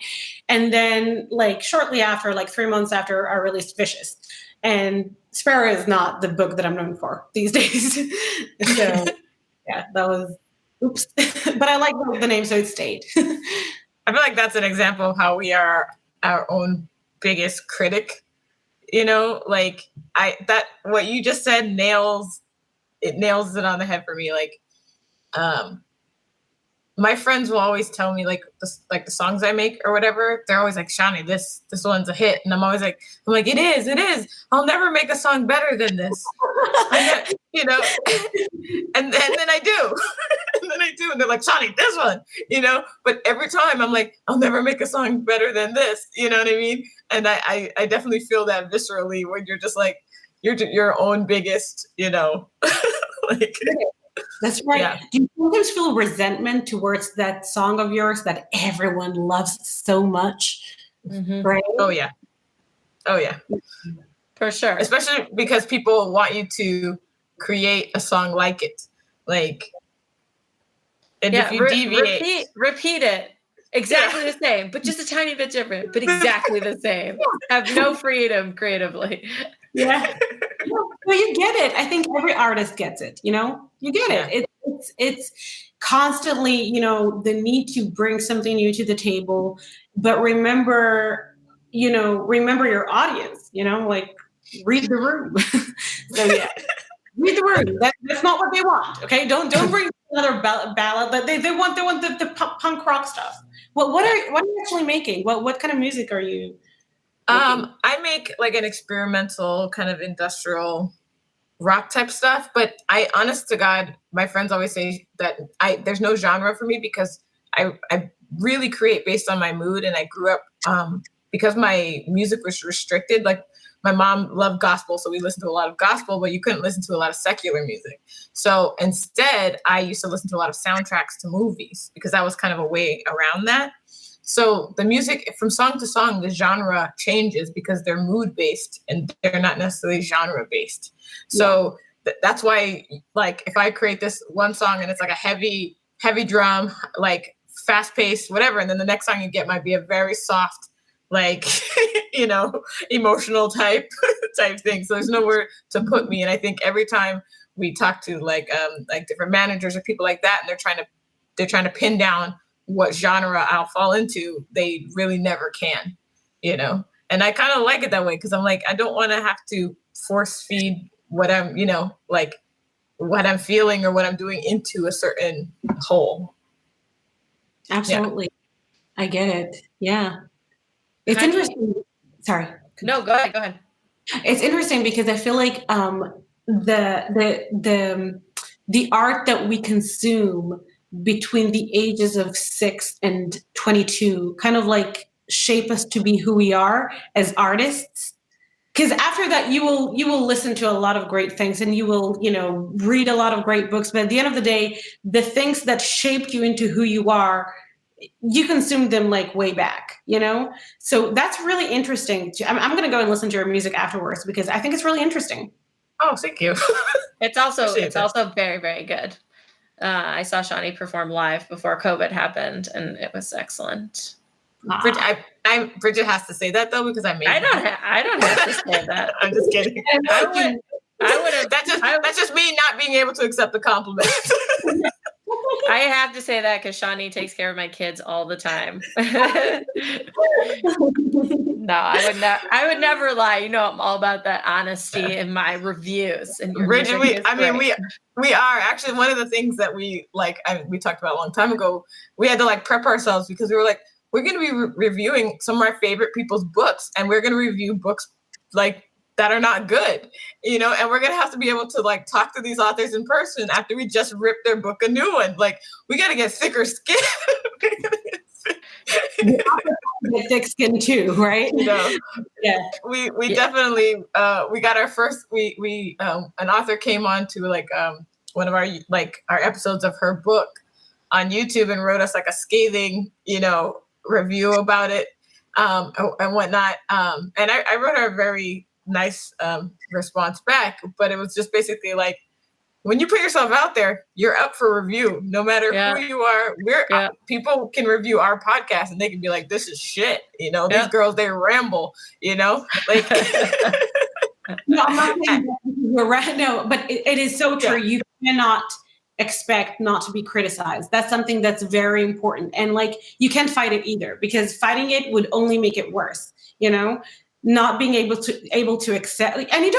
And then like shortly after, like 3 months after, I released Vicious. And Sparrow is not the book that I'm known for these days. So yeah, that was, oops. But I like the name, so it stayed. I feel like that's an example of how we are our own biggest critic. Like what you just said nails it on the head for me. Like, my friends will always tell me like the songs I make or whatever. They're always like, Shani, this one's a hit, and I'm like, it is. I'll never make a song better than this, and then I do, and they're like, Shani, this one, But every time I'm like, I'll never make a song better than this. You know what I mean? And I definitely feel that viscerally when you're just like you're your own biggest, like. That's right. Yeah. Do you sometimes feel resentment towards that song of yours that everyone loves so much? Mm-hmm. Right? Oh yeah. For sure. Especially because people want you to create a song like it. Like, and if you deviate. Repeat it. Exactly the same, but just a tiny bit different, but exactly the same. Have no freedom creatively. Yeah. Well, you get it. I think every artist gets it, you get it. It's constantly, the need to bring something new to the table, but remember your audience, like read the room. So yeah, read the room. That's not what they want. Okay. Don't bring another ballad, but they want the punk rock stuff. What are you actually making? What kind of music are you making? I make like an experimental kind of industrial rock type stuff, but honest to God, my friends always say that there's no genre for me because I really create based on my mood, and I grew up because my music was restricted. Like, my mom loved gospel, so we listened to a lot of gospel, but you couldn't listen to a lot of secular music. So instead, I used to listen to a lot of soundtracks to movies because that was kind of a way around that. So the music, from song to song, the genre changes because they're mood based and they're not necessarily genre based. So that's why, like, if I create this one song and it's like a heavy drum, like fast paced, whatever, and then the next song you get might be a very soft, like, emotional type thing. So there's nowhere to put me. And I think every time we talk to like different managers or people like that, and they're trying to pin down what genre I'll fall into, they really never can, and I kind of like it that way. Cause I'm like, I don't want to have to force feed what I'm, like what I'm feeling or what I'm doing into a certain hole. Absolutely. Yeah. I get it. Yeah. It's interesting. Sorry. No, go ahead. It's interesting because I feel like the art that we consume between the ages of 6 and 22 kind of like shape us to be who we are as artists. Because after that, you will listen to a lot of great things and you will, read a lot of great books. But at the end of the day, the things that shaped you into who you are, you consumed them like way back, So that's really interesting. I'm going to go and listen to your music afterwards because I think it's really interesting. Oh, thank you. It's also very, very good. I saw Shani perform live before COVID happened, and it was excellent. Bridget has to say that though because I don't have to say that. I'm just kidding. I would have. That's just me not being able to accept the compliment. I have to say that because Shani takes care of my kids all the time. No, I would never lie. I'm all about that honesty in my reviews. And Bridget, we are actually one of the things that we we talked about a long time ago. We had to like prep ourselves because we were like, we're going to be reviewing some of our favorite people's books, and we're going to review books like that are not good, and we're going to have to be able to like talk to these authors in person after we just ripped their book a new one. Like, we got to get thicker skin. Get thick skin too, right? Yeah. We definitely, we got our first, an author came on to like, one of our episodes of her book on YouTube and wrote us like a scathing, review about it, and whatnot. And I wrote her a very nice response back, but it was just basically like, when you put yourself out there, you're up for review, no matter who you are. People can review our podcast and they can be like, this is shit. These girls, they ramble, like. No, I'm not saying that you're right. No, but it is so true. You cannot expect not to be criticized. That's something that's very important. And like, you can't fight it either, because fighting it would only make it worse, you know, not being able to accept, and I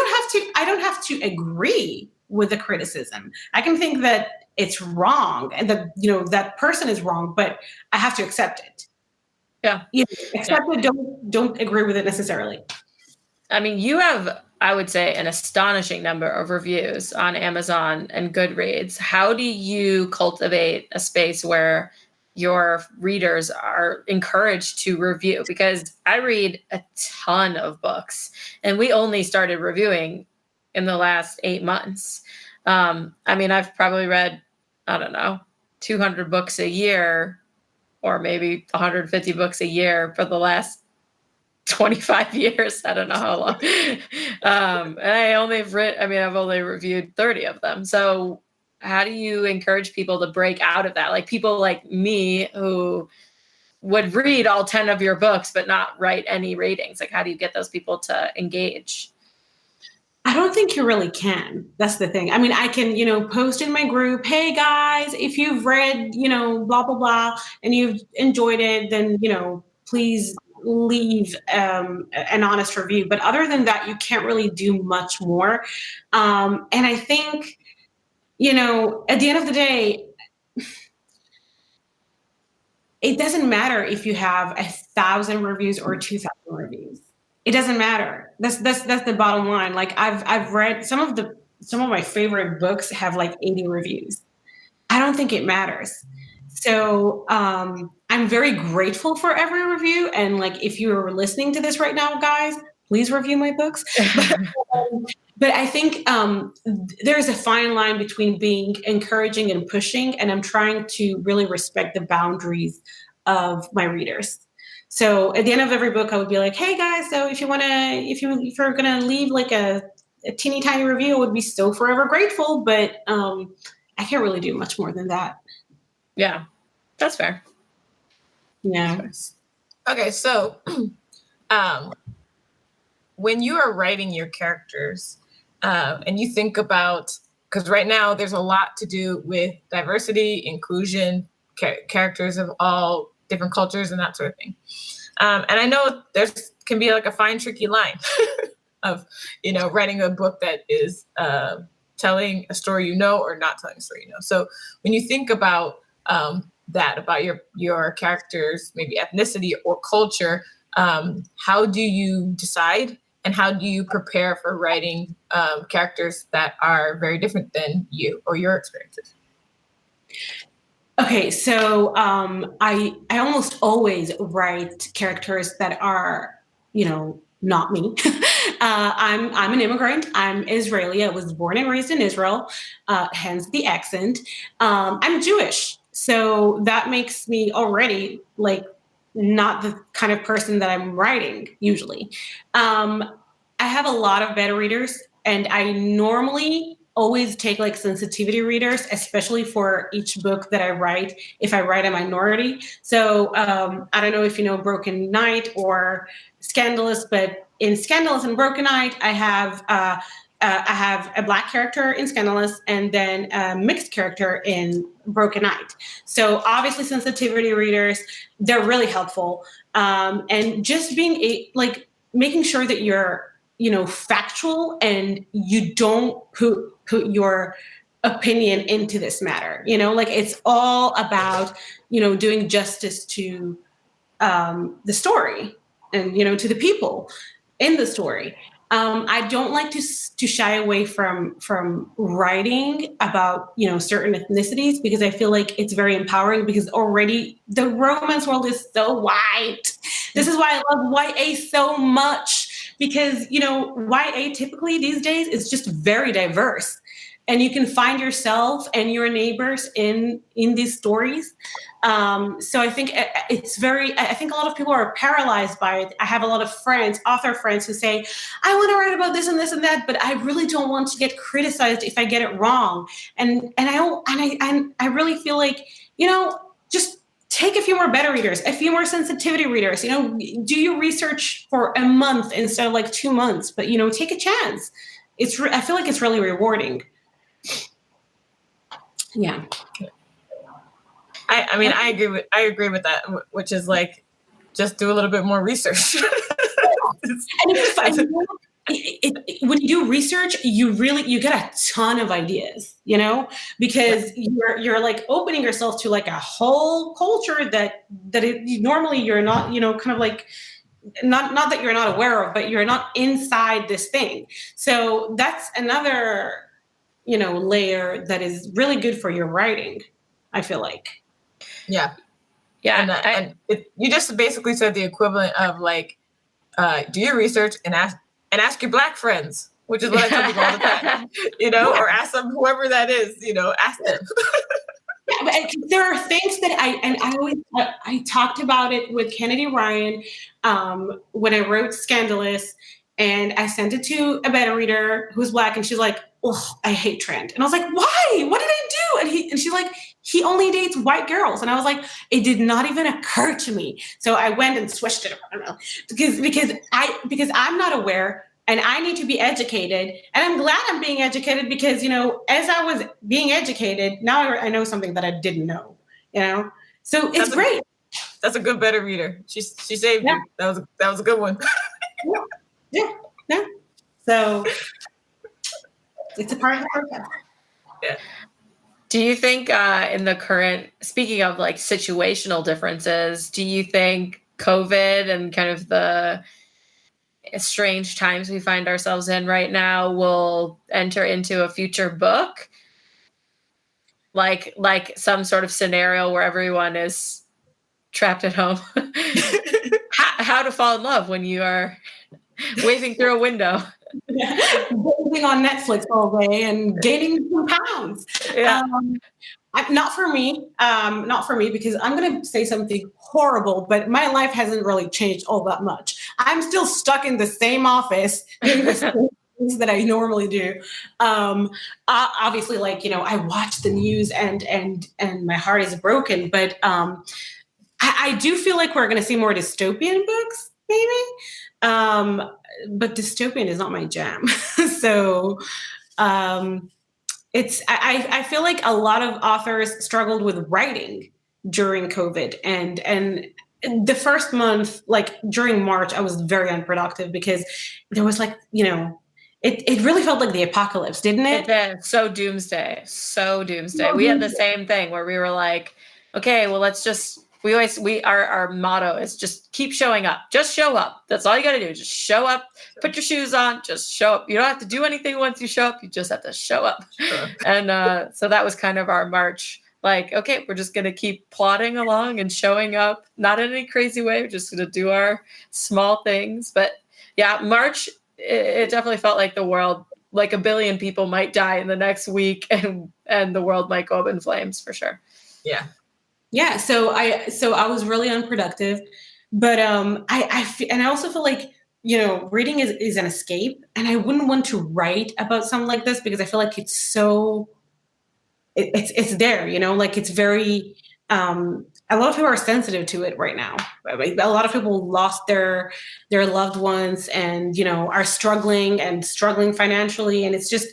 don't have to agree with the criticism. I can think that it's wrong and that, you know, that person is wrong, but I have to accept it. Yeah. Accept it, don't agree with it necessarily. I mean, you have, I would say, an astonishing number of reviews on Amazon and Goodreads. How do you cultivate a space where your readers are encouraged to review? Because I read a ton of books, and we only started reviewing in the last 8 months. I mean, I've probably read, I don't know, 200 books a year, or maybe 150 books a year for the last 25 years. I don't know how long. And I've only reviewed 30 of them. So how do you encourage people to break out of that? Like people like me who would read all 10 of your books, but not write any ratings. Like, how do you get those people to engage? I don't think you really can. That's the thing. I mean, I can, you know, post in my group, hey guys, if you've read, you know, blah, blah, blah, and you've enjoyed it, then, you know, please leave an honest review. But other than that, you can't really do much more. And I think, you know, at the end of the day, it doesn't matter if you have 1,000 reviews or 2,000 reviews. It doesn't matter. That's the bottom line. Like I've read some of my favorite books have like 80 reviews. I don't think it matters. So I'm very grateful for every review. And like, if you're listening to this right now, guys, please review my books. But I think there's a fine line between being encouraging and pushing. And I'm trying to really respect the boundaries of my readers. So at the end of every book, I would be like, hey guys, so if you're gonna leave like a teeny tiny review, I would be so forever grateful. But I can't really do much more than that. Yeah, that's fair. Yeah. Okay, so when you are writing your characters and you think about, because right now there's a lot to do with diversity, inclusion, characters of all different cultures and that sort of thing. And I know there's can be like a fine, tricky line of, you know, writing a book that is telling a story, you know, or not telling a story, you know. So when you think about that, about your characters, maybe ethnicity or culture, how do you decide and how do you prepare for writing characters that are very different than you or your experiences? Okay, so I almost always write characters that are, you know, not me. I'm an immigrant. I'm Israeli. I was born and raised in Israel, hence the accent. I'm Jewish, so that makes me already like not the kind of person that I'm writing usually. I have a lot of beta readers, and I normally always take like sensitivity readers, especially for each book that I write, if I write a minority. So I don't know if you know Broken Night or Scandalous, but in Scandalous and Broken Night, I have a Black character in Scandalous and then a mixed character in Broken Night. So obviously sensitivity readers, they're really helpful. And just being making sure that you're, you know, factual and you don't put your opinion into this matter. You know, like it's all about, you know, doing justice to the story and, you know, to the people in the story. I don't like to shy away from writing about, you know, certain ethnicities, because I feel like it's very empowering, because already the romance world is so white. This is why I love YA so much. Because, you know, YA typically these days is just very diverse, and you can find yourself and your neighbors in these stories. So I think I think a lot of people are paralyzed by it. I have a lot of friends, author friends, who say, I want to write about this and this and that, but I really don't want to get criticized if I get it wrong. And I really feel like, you know, just take a few more beta readers, a few more sensitivity readers, you know, do your research for a month instead of like 2 months, but, you know, take a chance. I feel like it's really rewarding. Yeah. I mean, I agree with that, which is like, just do a little bit more research. And it's fun. When you do research, you get a ton of ideas, because you're like opening yourself to like a whole culture that normally you're not, kind of like, not that you're not aware of, but you're not inside this thing. So that's another, layer that is really good for your writing, I feel like. Yeah. Yeah. You just basically said the equivalent of like, do your research and ask your Black friends, which is what I tell people all the time, or ask them, whoever that is, ask them. Yeah, but there are things that I talked about it with Kennedy Ryan when I wrote Scandalous, and I sent it to a beta reader who's Black, and she's like, "Oh, I hate Trent," and I was like, "Why? What did I do?" And she's like, "He only dates white girls," and I was like, "It did not even occur to me." So I went and switched it around because I'm not aware. And I need to be educated. And I'm glad I'm being educated because, as I was being educated, now I know something that I didn't know, So it's great. That's a good beta reader. She saved you. That was a good one. Yeah. So it's a part of the process. Yeah. Do you think in the current, speaking of like situational differences, do you think COVID and kind of the strange times we find ourselves in right now will enter into a future book, like some sort of scenario where everyone is trapped at home? How to fall in love when you are waving through a window. Going on Netflix all day and gaining some pounds. Yeah. Not for me, because I'm going to say something horrible, but my life hasn't really changed all that much. I'm still stuck in the same office doing the same things that I normally do. Obviously, I watch the news and my heart is broken, but I do feel like we're going to see more dystopian books, maybe. But dystopian is not my jam. So, I feel like a lot of authors struggled with writing during COVID, and the first month, like during March, I was very unproductive because there was it really felt like the apocalypse, didn't it? So doomsday. We had the same thing where we were like, okay, well, let's just, our motto is just keep showing up. Just show up. That's all you got to do. Just show up, put your shoes on, just show up. You don't have to do anything once you show up. You just have to show up. Sure. And so that was kind of our March. Like, okay, we're just going to keep plodding along and showing up, not in any crazy way. We're just going to do our small things. But yeah, March, it definitely felt like the world, like a billion people might die in the next week and the world might go up in flames for sure. Yeah. Yeah, so I was really unproductive, but I also feel like reading is an escape, and I wouldn't want to write about something like this because I feel like it's so it's there, like it's very a lot of people are sensitive to it right now. A lot of people lost their loved ones and are struggling financially, and it's just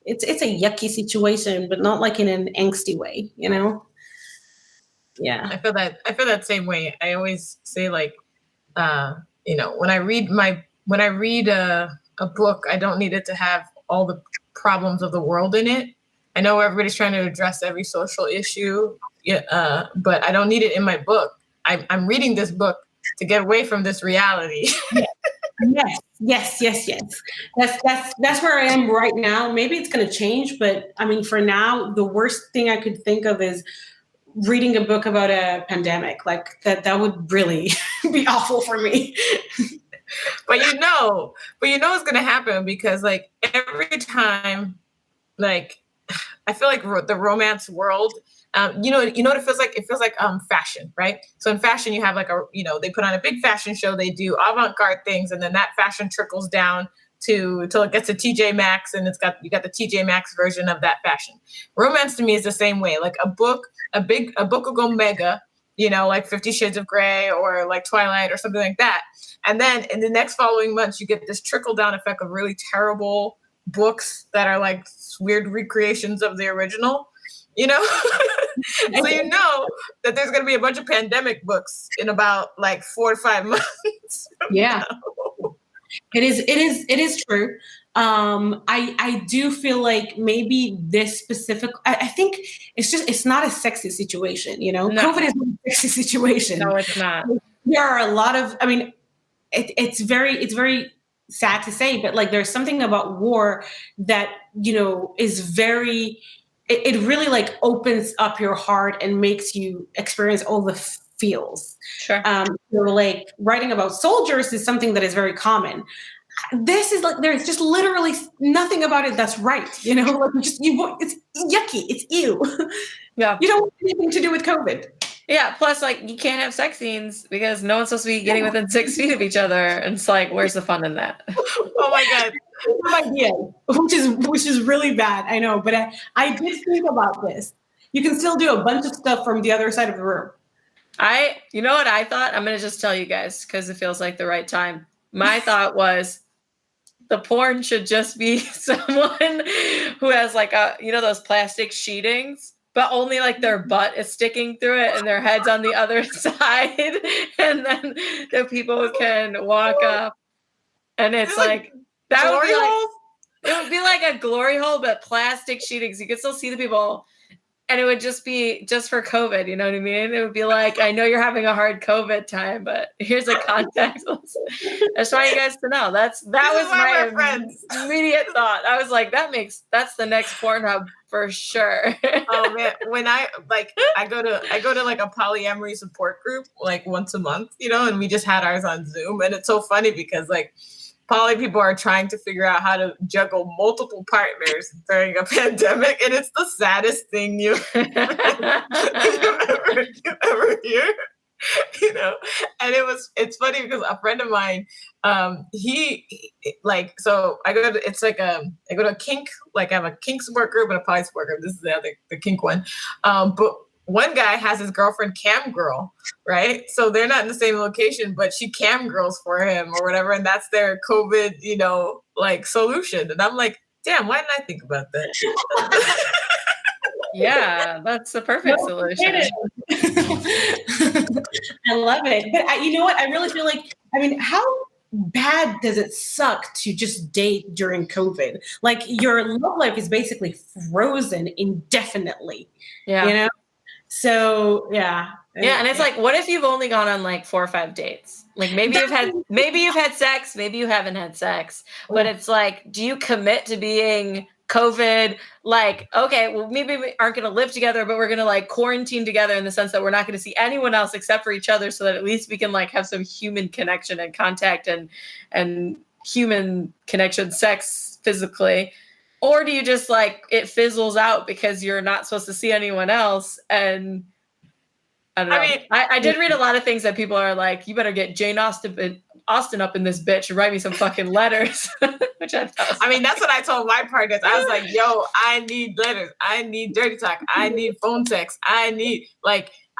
it's a yucky situation, but not like in an angsty way, Yeah. I feel that same way. I always say like, when I read a book, I don't need it to have all the problems of the world in it. I know everybody's trying to address every social issue, but I don't need it in my book. I'm reading this book to get away from this reality. Yes. That's where I am right now. Maybe it's going to change, but I mean, for now, the worst thing I could think of is reading a book about a pandemic. Like that would really be awful for me. But it's going to happen because like every time, like I feel like the romance world, what it feels like? It feels like fashion, right? So in fashion, you have like they put on a big fashion show, they do avant-garde things, and then that fashion trickles down till it gets to TJ Maxx, and you got the TJ Maxx version of that fashion. Romance to me is the same way. Like a book will go mega, like 50 Shades of Grey or like Twilight or something like that. And then in the next following months, you get this trickle down effect of really terrible books that are like weird recreations of the original. you know? So you know that there's going to be a bunch of pandemic books in about like 4 to 5 months. Yeah. It is true. I do feel like maybe this specific, I think it's not a sexy situation, you know? No. COVID is not a sexy situation. No, it's not. There are a lot of, I mean, it's very sad to say, but like there's something about war that, you know, is very, it really like opens up your heart and makes you experience all the feels. Sure. So like writing about soldiers is something that is very common. This is like, there's just literally nothing about it that's right. You know, like it's yucky. It's ew. Yeah. You don't want anything to do with COVID. Yeah. Plus, like, you can't have sex scenes because no one's supposed to be getting within 6 feet of each other. And it's like, where's the fun in that? Oh my God. Idea, which is really bad. I know, but I did think about this. You can still do a bunch of stuff from the other side of the room. You know what I thought? I'm going to just tell you guys because it feels like the right time. My thought was the porn should just be someone who has like those plastic sheetings, but only like their butt is sticking through it and their head's on the other side. And then the people can walk up and it's like, that would be like, it would be like a glory hole, but plastic sheetings. You could still see the people. And it would just be just for COVID, you know what I mean? It would be like, I know you're having a hard COVID time, but here's a context. I just want you guys to know that was my immediate thought. I was like, that's the next Pornhub for sure. Oh man, when I go to like a polyamory support group like once a month, you know, and we just had ours on Zoom, and it's so funny because like poly people are trying to figure out how to juggle multiple partners during a pandemic, and it's the saddest thing you ever hear, you know. And it's funny because a friend of mine, he like, so I go to a kink, like I have a kink support group and a poly support group. This is the kink one, but one guy has his girlfriend cam girl, right? So they're not in the same location, but she cam girls for him or whatever. And that's their COVID, you know, like solution. And I'm like, damn, why didn't I think about that? Yeah, that's the perfect solution. I love it. But you know what? I really feel like, I mean, how bad does it suck to just date during COVID? Like your love life is basically frozen indefinitely. Yeah. You know? So yeah. Yeah, and it's like, what if you've only gone on like 4 or 5 dates? Like maybe you've had sex, maybe you haven't had sex, but it's like, do you commit to being COVID? Like, okay, well, maybe we aren't going to live together, but we're going to like quarantine together in the sense that we're not going to see anyone else except for each other, so that at least we can like have some human connection and contact and human connection, sex physically. Or do you just like, it fizzles out because you're not supposed to see anyone else? And I don't know. I mean, I did read a lot of things that people are like, you better get Jane Austen up in this bitch and write me some fucking letters. Which I mean, that's what I told my partners. I was like, yo, I need letters. I need dirty talk. I need phone sex. I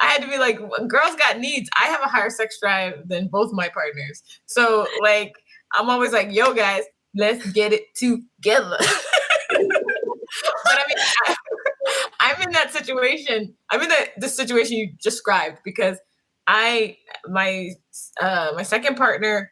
had to be like, girls got needs. I have a higher sex drive than both my partners. So like, I'm always like, yo guys, let's get it together. But I mean, I'm in that situation. I'm in the situation you described because my second partner,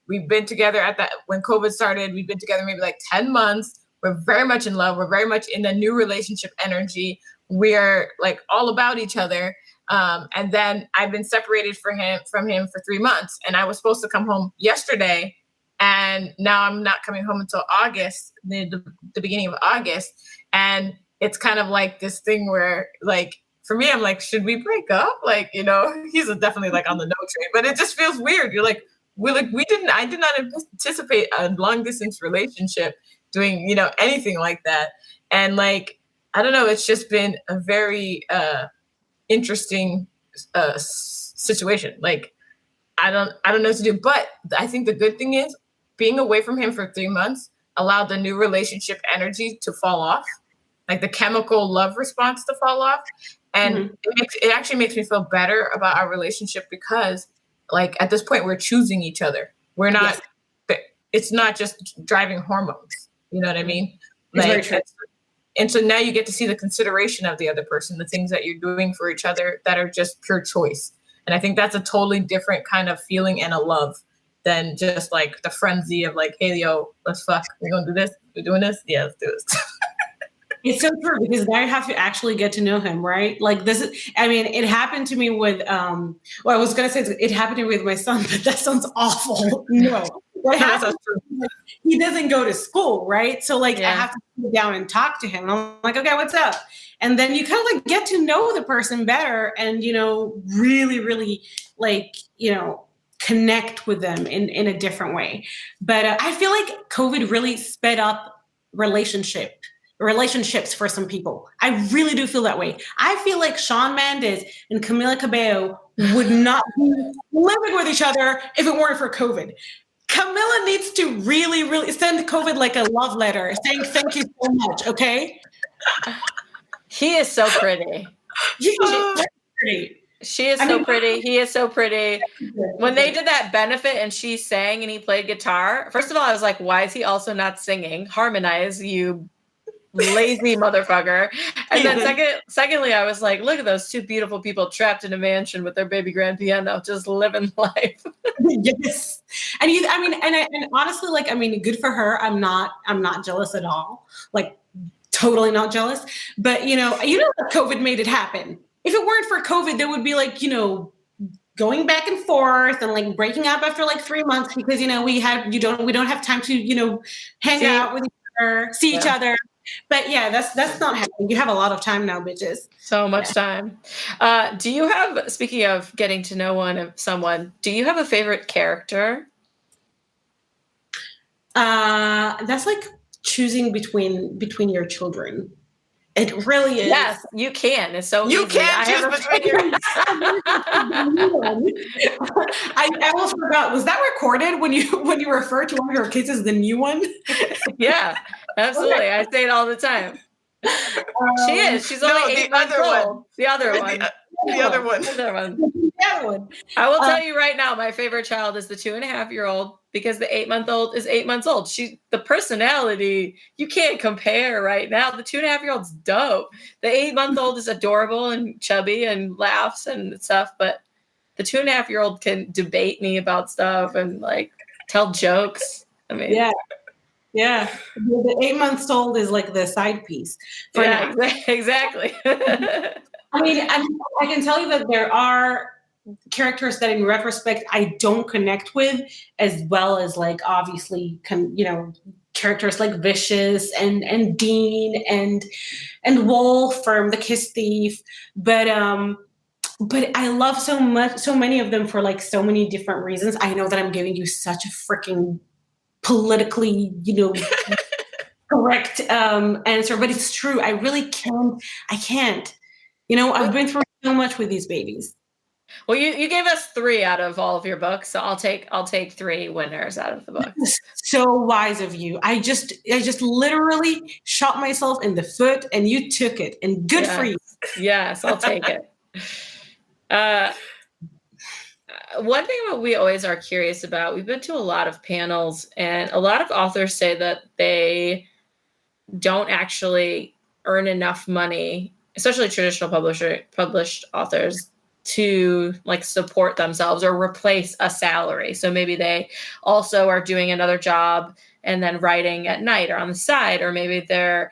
we've been together when COVID started. We've been together maybe like 10 months. We're very much in love. We're very much in the new relationship energy. We're like all about each other. And then I've been separated from him for 3 months, and I was supposed to come home yesterday. And now I'm not coming home until August, the beginning of August. And it's kind of like this thing where, like, for me, I'm like, should we break up? Like, you know, he's definitely like on the no train, but it just feels weird. You're like, I did not anticipate a long distance relationship doing, you know, anything like that. And like, I don't know, it's just been a very interesting situation. Like, I don't know what to do, but I think the good thing is being away from him for 3 months allowed the new relationship energy to fall off, like the chemical love response to fall off. And it actually makes me feel better about our relationship because like at this point we're choosing each other. We're not, it's not just driving hormones. You know what I mean? It's very true. And so now you get to see the consideration of the other person, the things that you're doing for each other that are just pure choice. And I think that's a totally different kind of feeling and a love than just like the frenzy of like, hey, yo, let's fuck. We're going to do this. We're doing this. Yeah, let's do this. It's so true because now you have to actually get to know him, right? Like this is, I mean, it happened to me with, well, I was going to say it happened to me with my son, but that sounds awful. No. What happens? He doesn't go to school, right? So like I have to sit down and talk to him. I'm like, okay, what's up? And then you kind of like get to know the person better and, you know, really, really like, you know, connect with them in a different way. But I feel like COVID really sped up relationships for some people. I really do feel that way. I feel like Shawn Mendes and Camila Cabello would not be living with each other if it weren't for COVID. Camila needs to really, really send COVID like a love letter saying thank you so much, okay? He is so pretty. She's pretty. She is so pretty. He is so pretty. When they did that benefit and she sang and he played guitar, first of all, I was like, why is he also not singing? Harmonize, you lazy motherfucker. And then secondly, I was like, look at those two beautiful people trapped in a mansion with their baby grand piano, just living life. Yes. And and honestly, like, I mean, good for her. I'm not jealous at all. Like, totally not jealous. But you know, COVID made it happen. If it weren't for COVID, there would be like, you know, going back and forth and like breaking up after like 3 months because, you know, we don't have time to, you know, hang out with each other, see each other. But yeah, that's not happening. You have a lot of time now, bitches. So much time. Do you have, speaking of getting to know someone, do you have a favorite character? That's like choosing between your children. It really is. Yes, you can. It's so you easy. can choose between your. I almost forgot. Was that recorded when you refer to one of your kids as the new one? Yeah, absolutely. Okay. I say it all the time. She is. She's only 8 months old. The other one. The other one. I will tell you right now, my favorite child is the 2.5-year-old because the 8-month-old is 8 months old. The personality, you can't compare right now. The 2.5-year-old's dope. The 8-month-old is adorable and chubby and laughs and stuff, but the 2.5-year-old can debate me about stuff and like tell jokes. I mean, yeah. The 8-month-old is like the side piece. Exactly. I mean, I can tell you that there are characters that in retrospect I don't connect with as well as like obviously characters like Vicious and Dean and Wolf from The Kiss Thief, but I love so many of them for like so many different reasons. I know that I'm giving you such a freaking politically correct answer, but it's true. I really can't. You know, I've been through so much with these babies. Well, you gave us 3 out of all of your books, so I'll take 3 winners out of the book. So wise of you. I just literally shot myself in the foot, and you took it, and good for you. Yes, I'll take it. One thing that we always are curious about, we've been to a lot of panels, and a lot of authors say that they don't actually earn enough money, especially traditional published authors, to like support themselves or replace a salary. So maybe they also are doing another job and then writing at night or on the side, or maybe their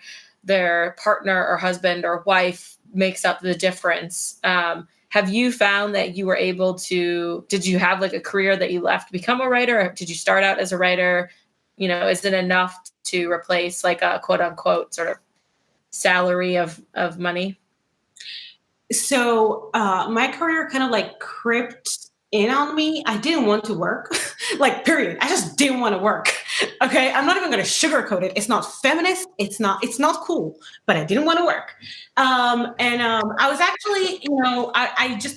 partner or husband or wife makes up the difference. Have you found that you were able to, did you have like a career that you left to become a writer? Or did you start out as a writer? You know, is it enough to replace like a quote unquote sort of salary of money? So my career kind of like crept in on me. I didn't want to work, like period. I just didn't want to work. Okay, I'm not even going to sugarcoat it. It's not feminist. It's not cool. But I didn't want to work. I was actually,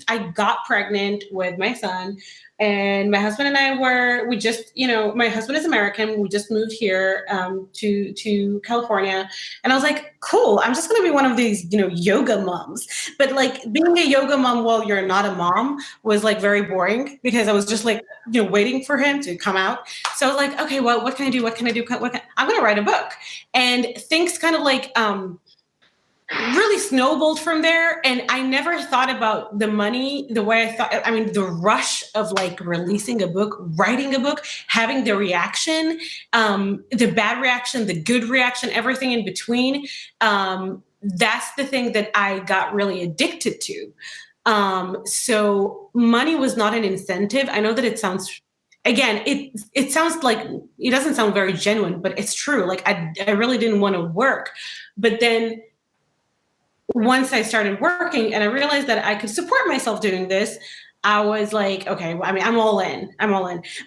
I got pregnant with my son. And my husband and I my husband is American. We just moved here to California. And I was like, cool, I'm just going to be one of these, yoga moms. But like being a yoga mom while you're not a mom was like very boring because I was just like, waiting for him to come out. So I was like, okay, well, what can I do? I'm going to write a book. And things kind of like, really snowballed from there. And I never thought about the money the way I thought. I mean, the rush of like releasing a book, writing a book, having the reaction, the bad reaction, the good reaction, everything in between. That's the thing that I got really addicted to. So money was not an incentive. I know that it sounds, again, it sounds like, it doesn't sound very genuine, but it's true. Like I really didn't want to work. But then once I started working and I realized that I could support myself doing this, I was like, okay, I mean, I'm all in.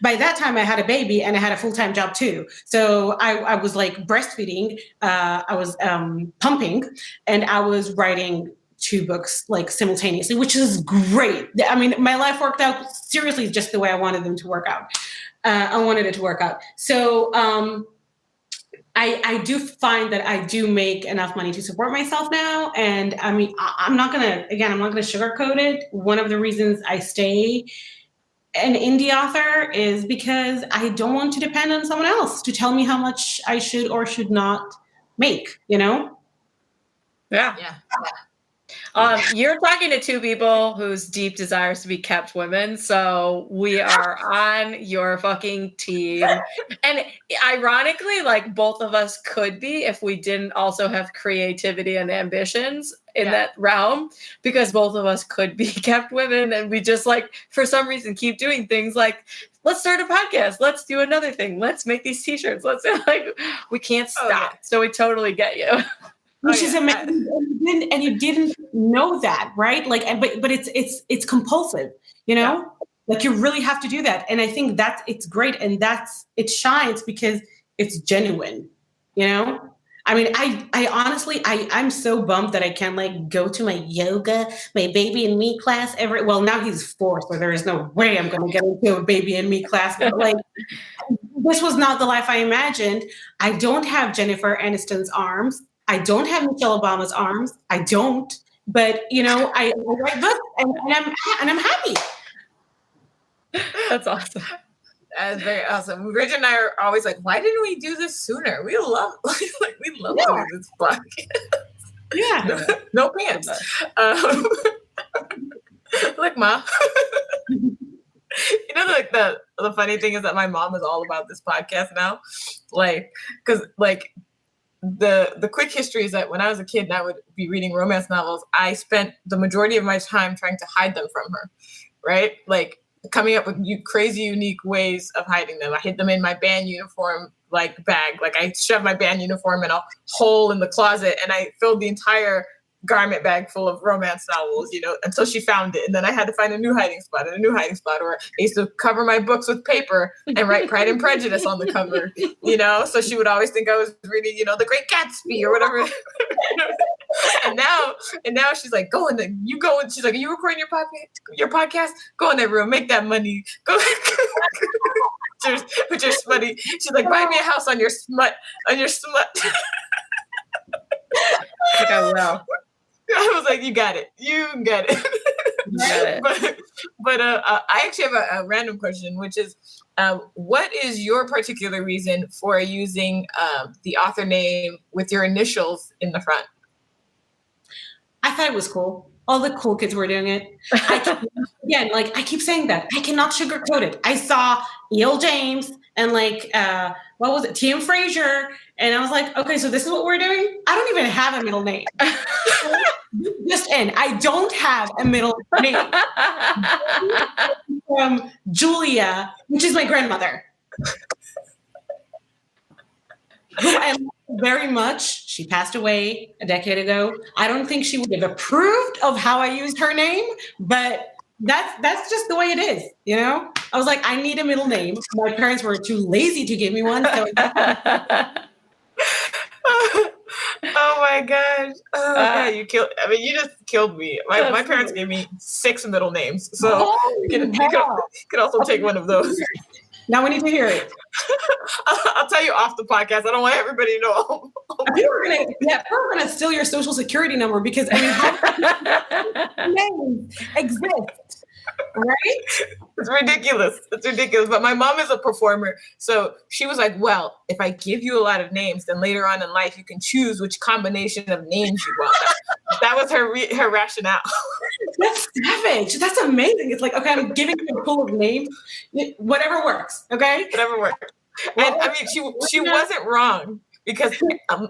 By that time I had a baby and I had a full-time job too. So I was like breastfeeding, I was pumping, and I was writing 2 books like simultaneously, which is great. I mean, my life worked out seriously just the way I wanted them to work out. I wanted it to work out. So I do find that I do make enough money to support myself now. And I mean, I'm not going to sugarcoat it. One of the reasons I stay an indie author is because I don't want to depend on someone else to tell me how much I should or should not make, you know? Yeah. You're talking to 2 people whose deep desires to be kept women. So we are on your fucking team. And ironically, like both of us could be if we didn't also have creativity and ambitions in that realm, because both of us could be kept women. And we just like, for some reason, keep doing things like, let's start a podcast. Let's do another thing. Let's make these t-shirts. We can't stop. So we totally get you. Which is amazing, and you didn't know that, right? Like, but it's compulsive, you know. Like you really have to do that, and I think it's great, and it shines because it's genuine, you know. I mean, I honestly, I'm so bummed that I can't like go to my yoga, my baby and me class well, now he's 4, so there is no way I'm going to get into a baby and me class. But like, this was not the life I imagined. I don't have Jennifer Aniston's arms. I don't have Michelle Obama's arms. I don't, but you know, I write books and I'm happy. That's awesome. That's very awesome. Bridget and I are always like, why didn't we do this sooner? We love doing this podcast. Yeah. No pants. Look, Ma. You know, like the funny thing is that my mom is all about this podcast now. Like, because like the quick history is that when I was a kid and I would be reading romance novels, I spent the majority of my time trying to hide them from her, right? Like coming up with crazy, unique ways of hiding them. I hid them in my band uniform like bag. Like I shoved my band uniform in a hole in the closet and I filled the entire garment bag full of romance novels, you know, until she found it. And then I had to find a new hiding spot. Or I used to cover my books with paper and write Pride and Prejudice on the cover, you know, so she would always think I was reading, you know, The Great Gatsby or whatever. and now she's like, she's like, are you recording your podcast? Go in that room, make that money. Go with your smutty. She's like, buy me a house on your smut. Like I will. I was like, you got it. But I actually have a random question, which is, what is your particular reason for using the author name with your initials in the front? I thought it was cool. All the cool kids were doing it. I keep saying that. I cannot sugarcoat it. I saw E.L. James and like, what was it? T.M. Frazier. And I was like, okay, so this is what we're doing? I don't even have a middle name. Just in. I don't have a middle name. From Julia, which is my grandmother. Who I love very much. She passed away a decade ago. I don't think she would have approved of how I used her name, but that's just the way it is, you know? I was like, I need a middle name. My parents were too lazy to give me one. So oh my gosh. Oh God, you just killed me. My parents gave me 6 middle names. So you can also take one of those. Now we need to hear it. I'll tell you off the podcast. I don't want everybody to know. We're gonna steal your social security number because how names exist, right? It's ridiculous. But my mom is a performer, so she was like, "Well, if I give you a lot of names, then later on in life you can choose which combination of names you want." that was her rationale. That's savage. That's amazing. It's like, okay, I'm giving you a pool of names. Whatever works. Okay. Whatever worked. And I mean, she wasn't wrong, because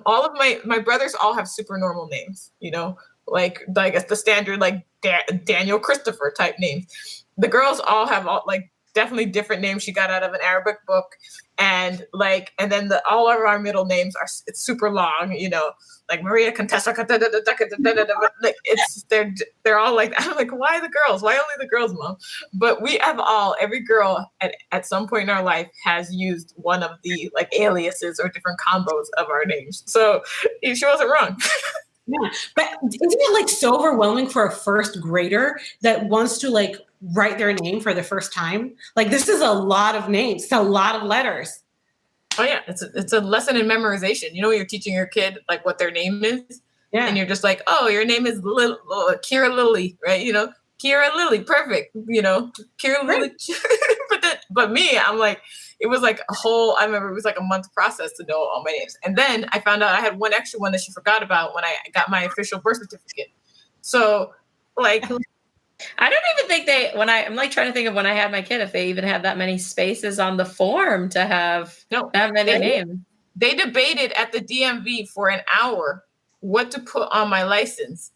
all of my brothers all have super normal names, you know, like the standard, like Daniel Christopher type names. The girls all have like definitely different names she got out of an Arabic book. And then all of our middle names it's super long, you know, like Maria Contessa, like they're all like, I'm like, why the girls? Why only the girls, Mom? But we have every girl at some point in our life has used one of the like aliases or different combos of our names. So she wasn't wrong. Yeah, but isn't it like so overwhelming for a first grader that wants to like write their name for the first time? Like, this is a lot of names. It's a lot of letters. Oh yeah, it's a lesson in memorization. You know, when you're teaching your kid like what their name is, and you're just like, oh, your name is Kira Lily, right? You know, Kira Lily, perfect. You know, Kira Lily. But me, I'm like, it was like I remember it was like a month process to know all my names. And then I found out I had one extra one that she forgot about when I got my official birth certificate. So like, I don't even think I'm like trying to think of when I had my kid, if they even had that many spaces on the form to have that many names. They debated at the DMV for an hour what to put on my license.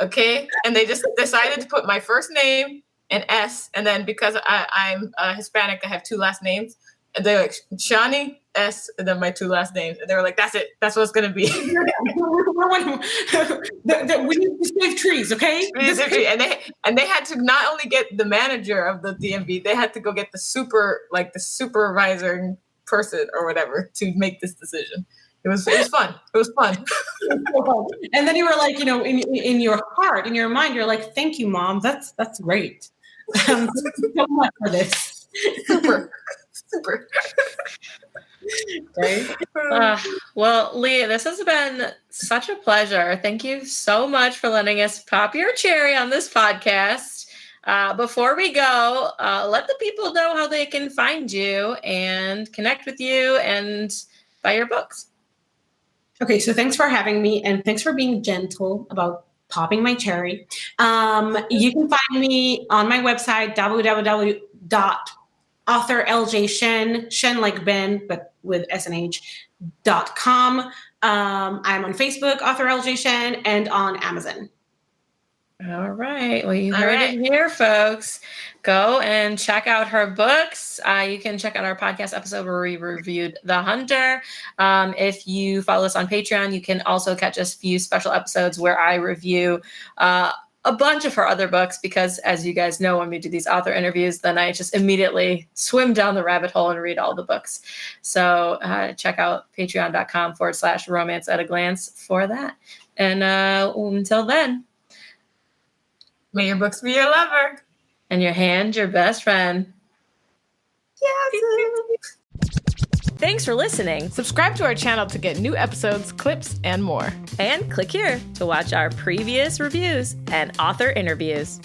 Okay. And they just decided to put my first name, an S, and then because I'm Hispanic, I have two last names. And they're like, Shani, S, and then my two last names. And they were like, that's it. That's what it's going to be. We need to save trees, okay? And they had to not only get the manager of the DMV, they had to go get the supervisor person or whatever to make this decision. It was fun. It was fun. And then you were like, you know, in your heart, in your mind, you're like, thank you, Mom. That's great. Thank you so much for this. Super. Right? Well, Leah, this has been such a pleasure. Thank you so much for letting us pop your cherry on this podcast. Before we go, let the people know how they can find you and connect with you and buy your books. Okay, so thanks for having me, and thanks for being gentle about popping my cherry. You can find me on my website, www.author L.J Shen, Shen like Ben, but with SNH.com. I'm on Facebook, author L.J Shen, and on Amazon. All right. Well, you heard it here, folks. Go and check out her books. You can check out our podcast episode where we reviewed The Hunter. If you follow us on Patreon, you can also catch a few special episodes where I review a bunch of her other books, because as you guys know, when we do these author interviews, then I just immediately swim down the rabbit hole and read all the books. So check out patreon.com/romance at a glance for that. And until then, may your books be your lover. And your hand, your best friend. Yes. Thanks for listening. Subscribe to our channel to get new episodes, clips, and more. And click here to watch our previous reviews and author interviews.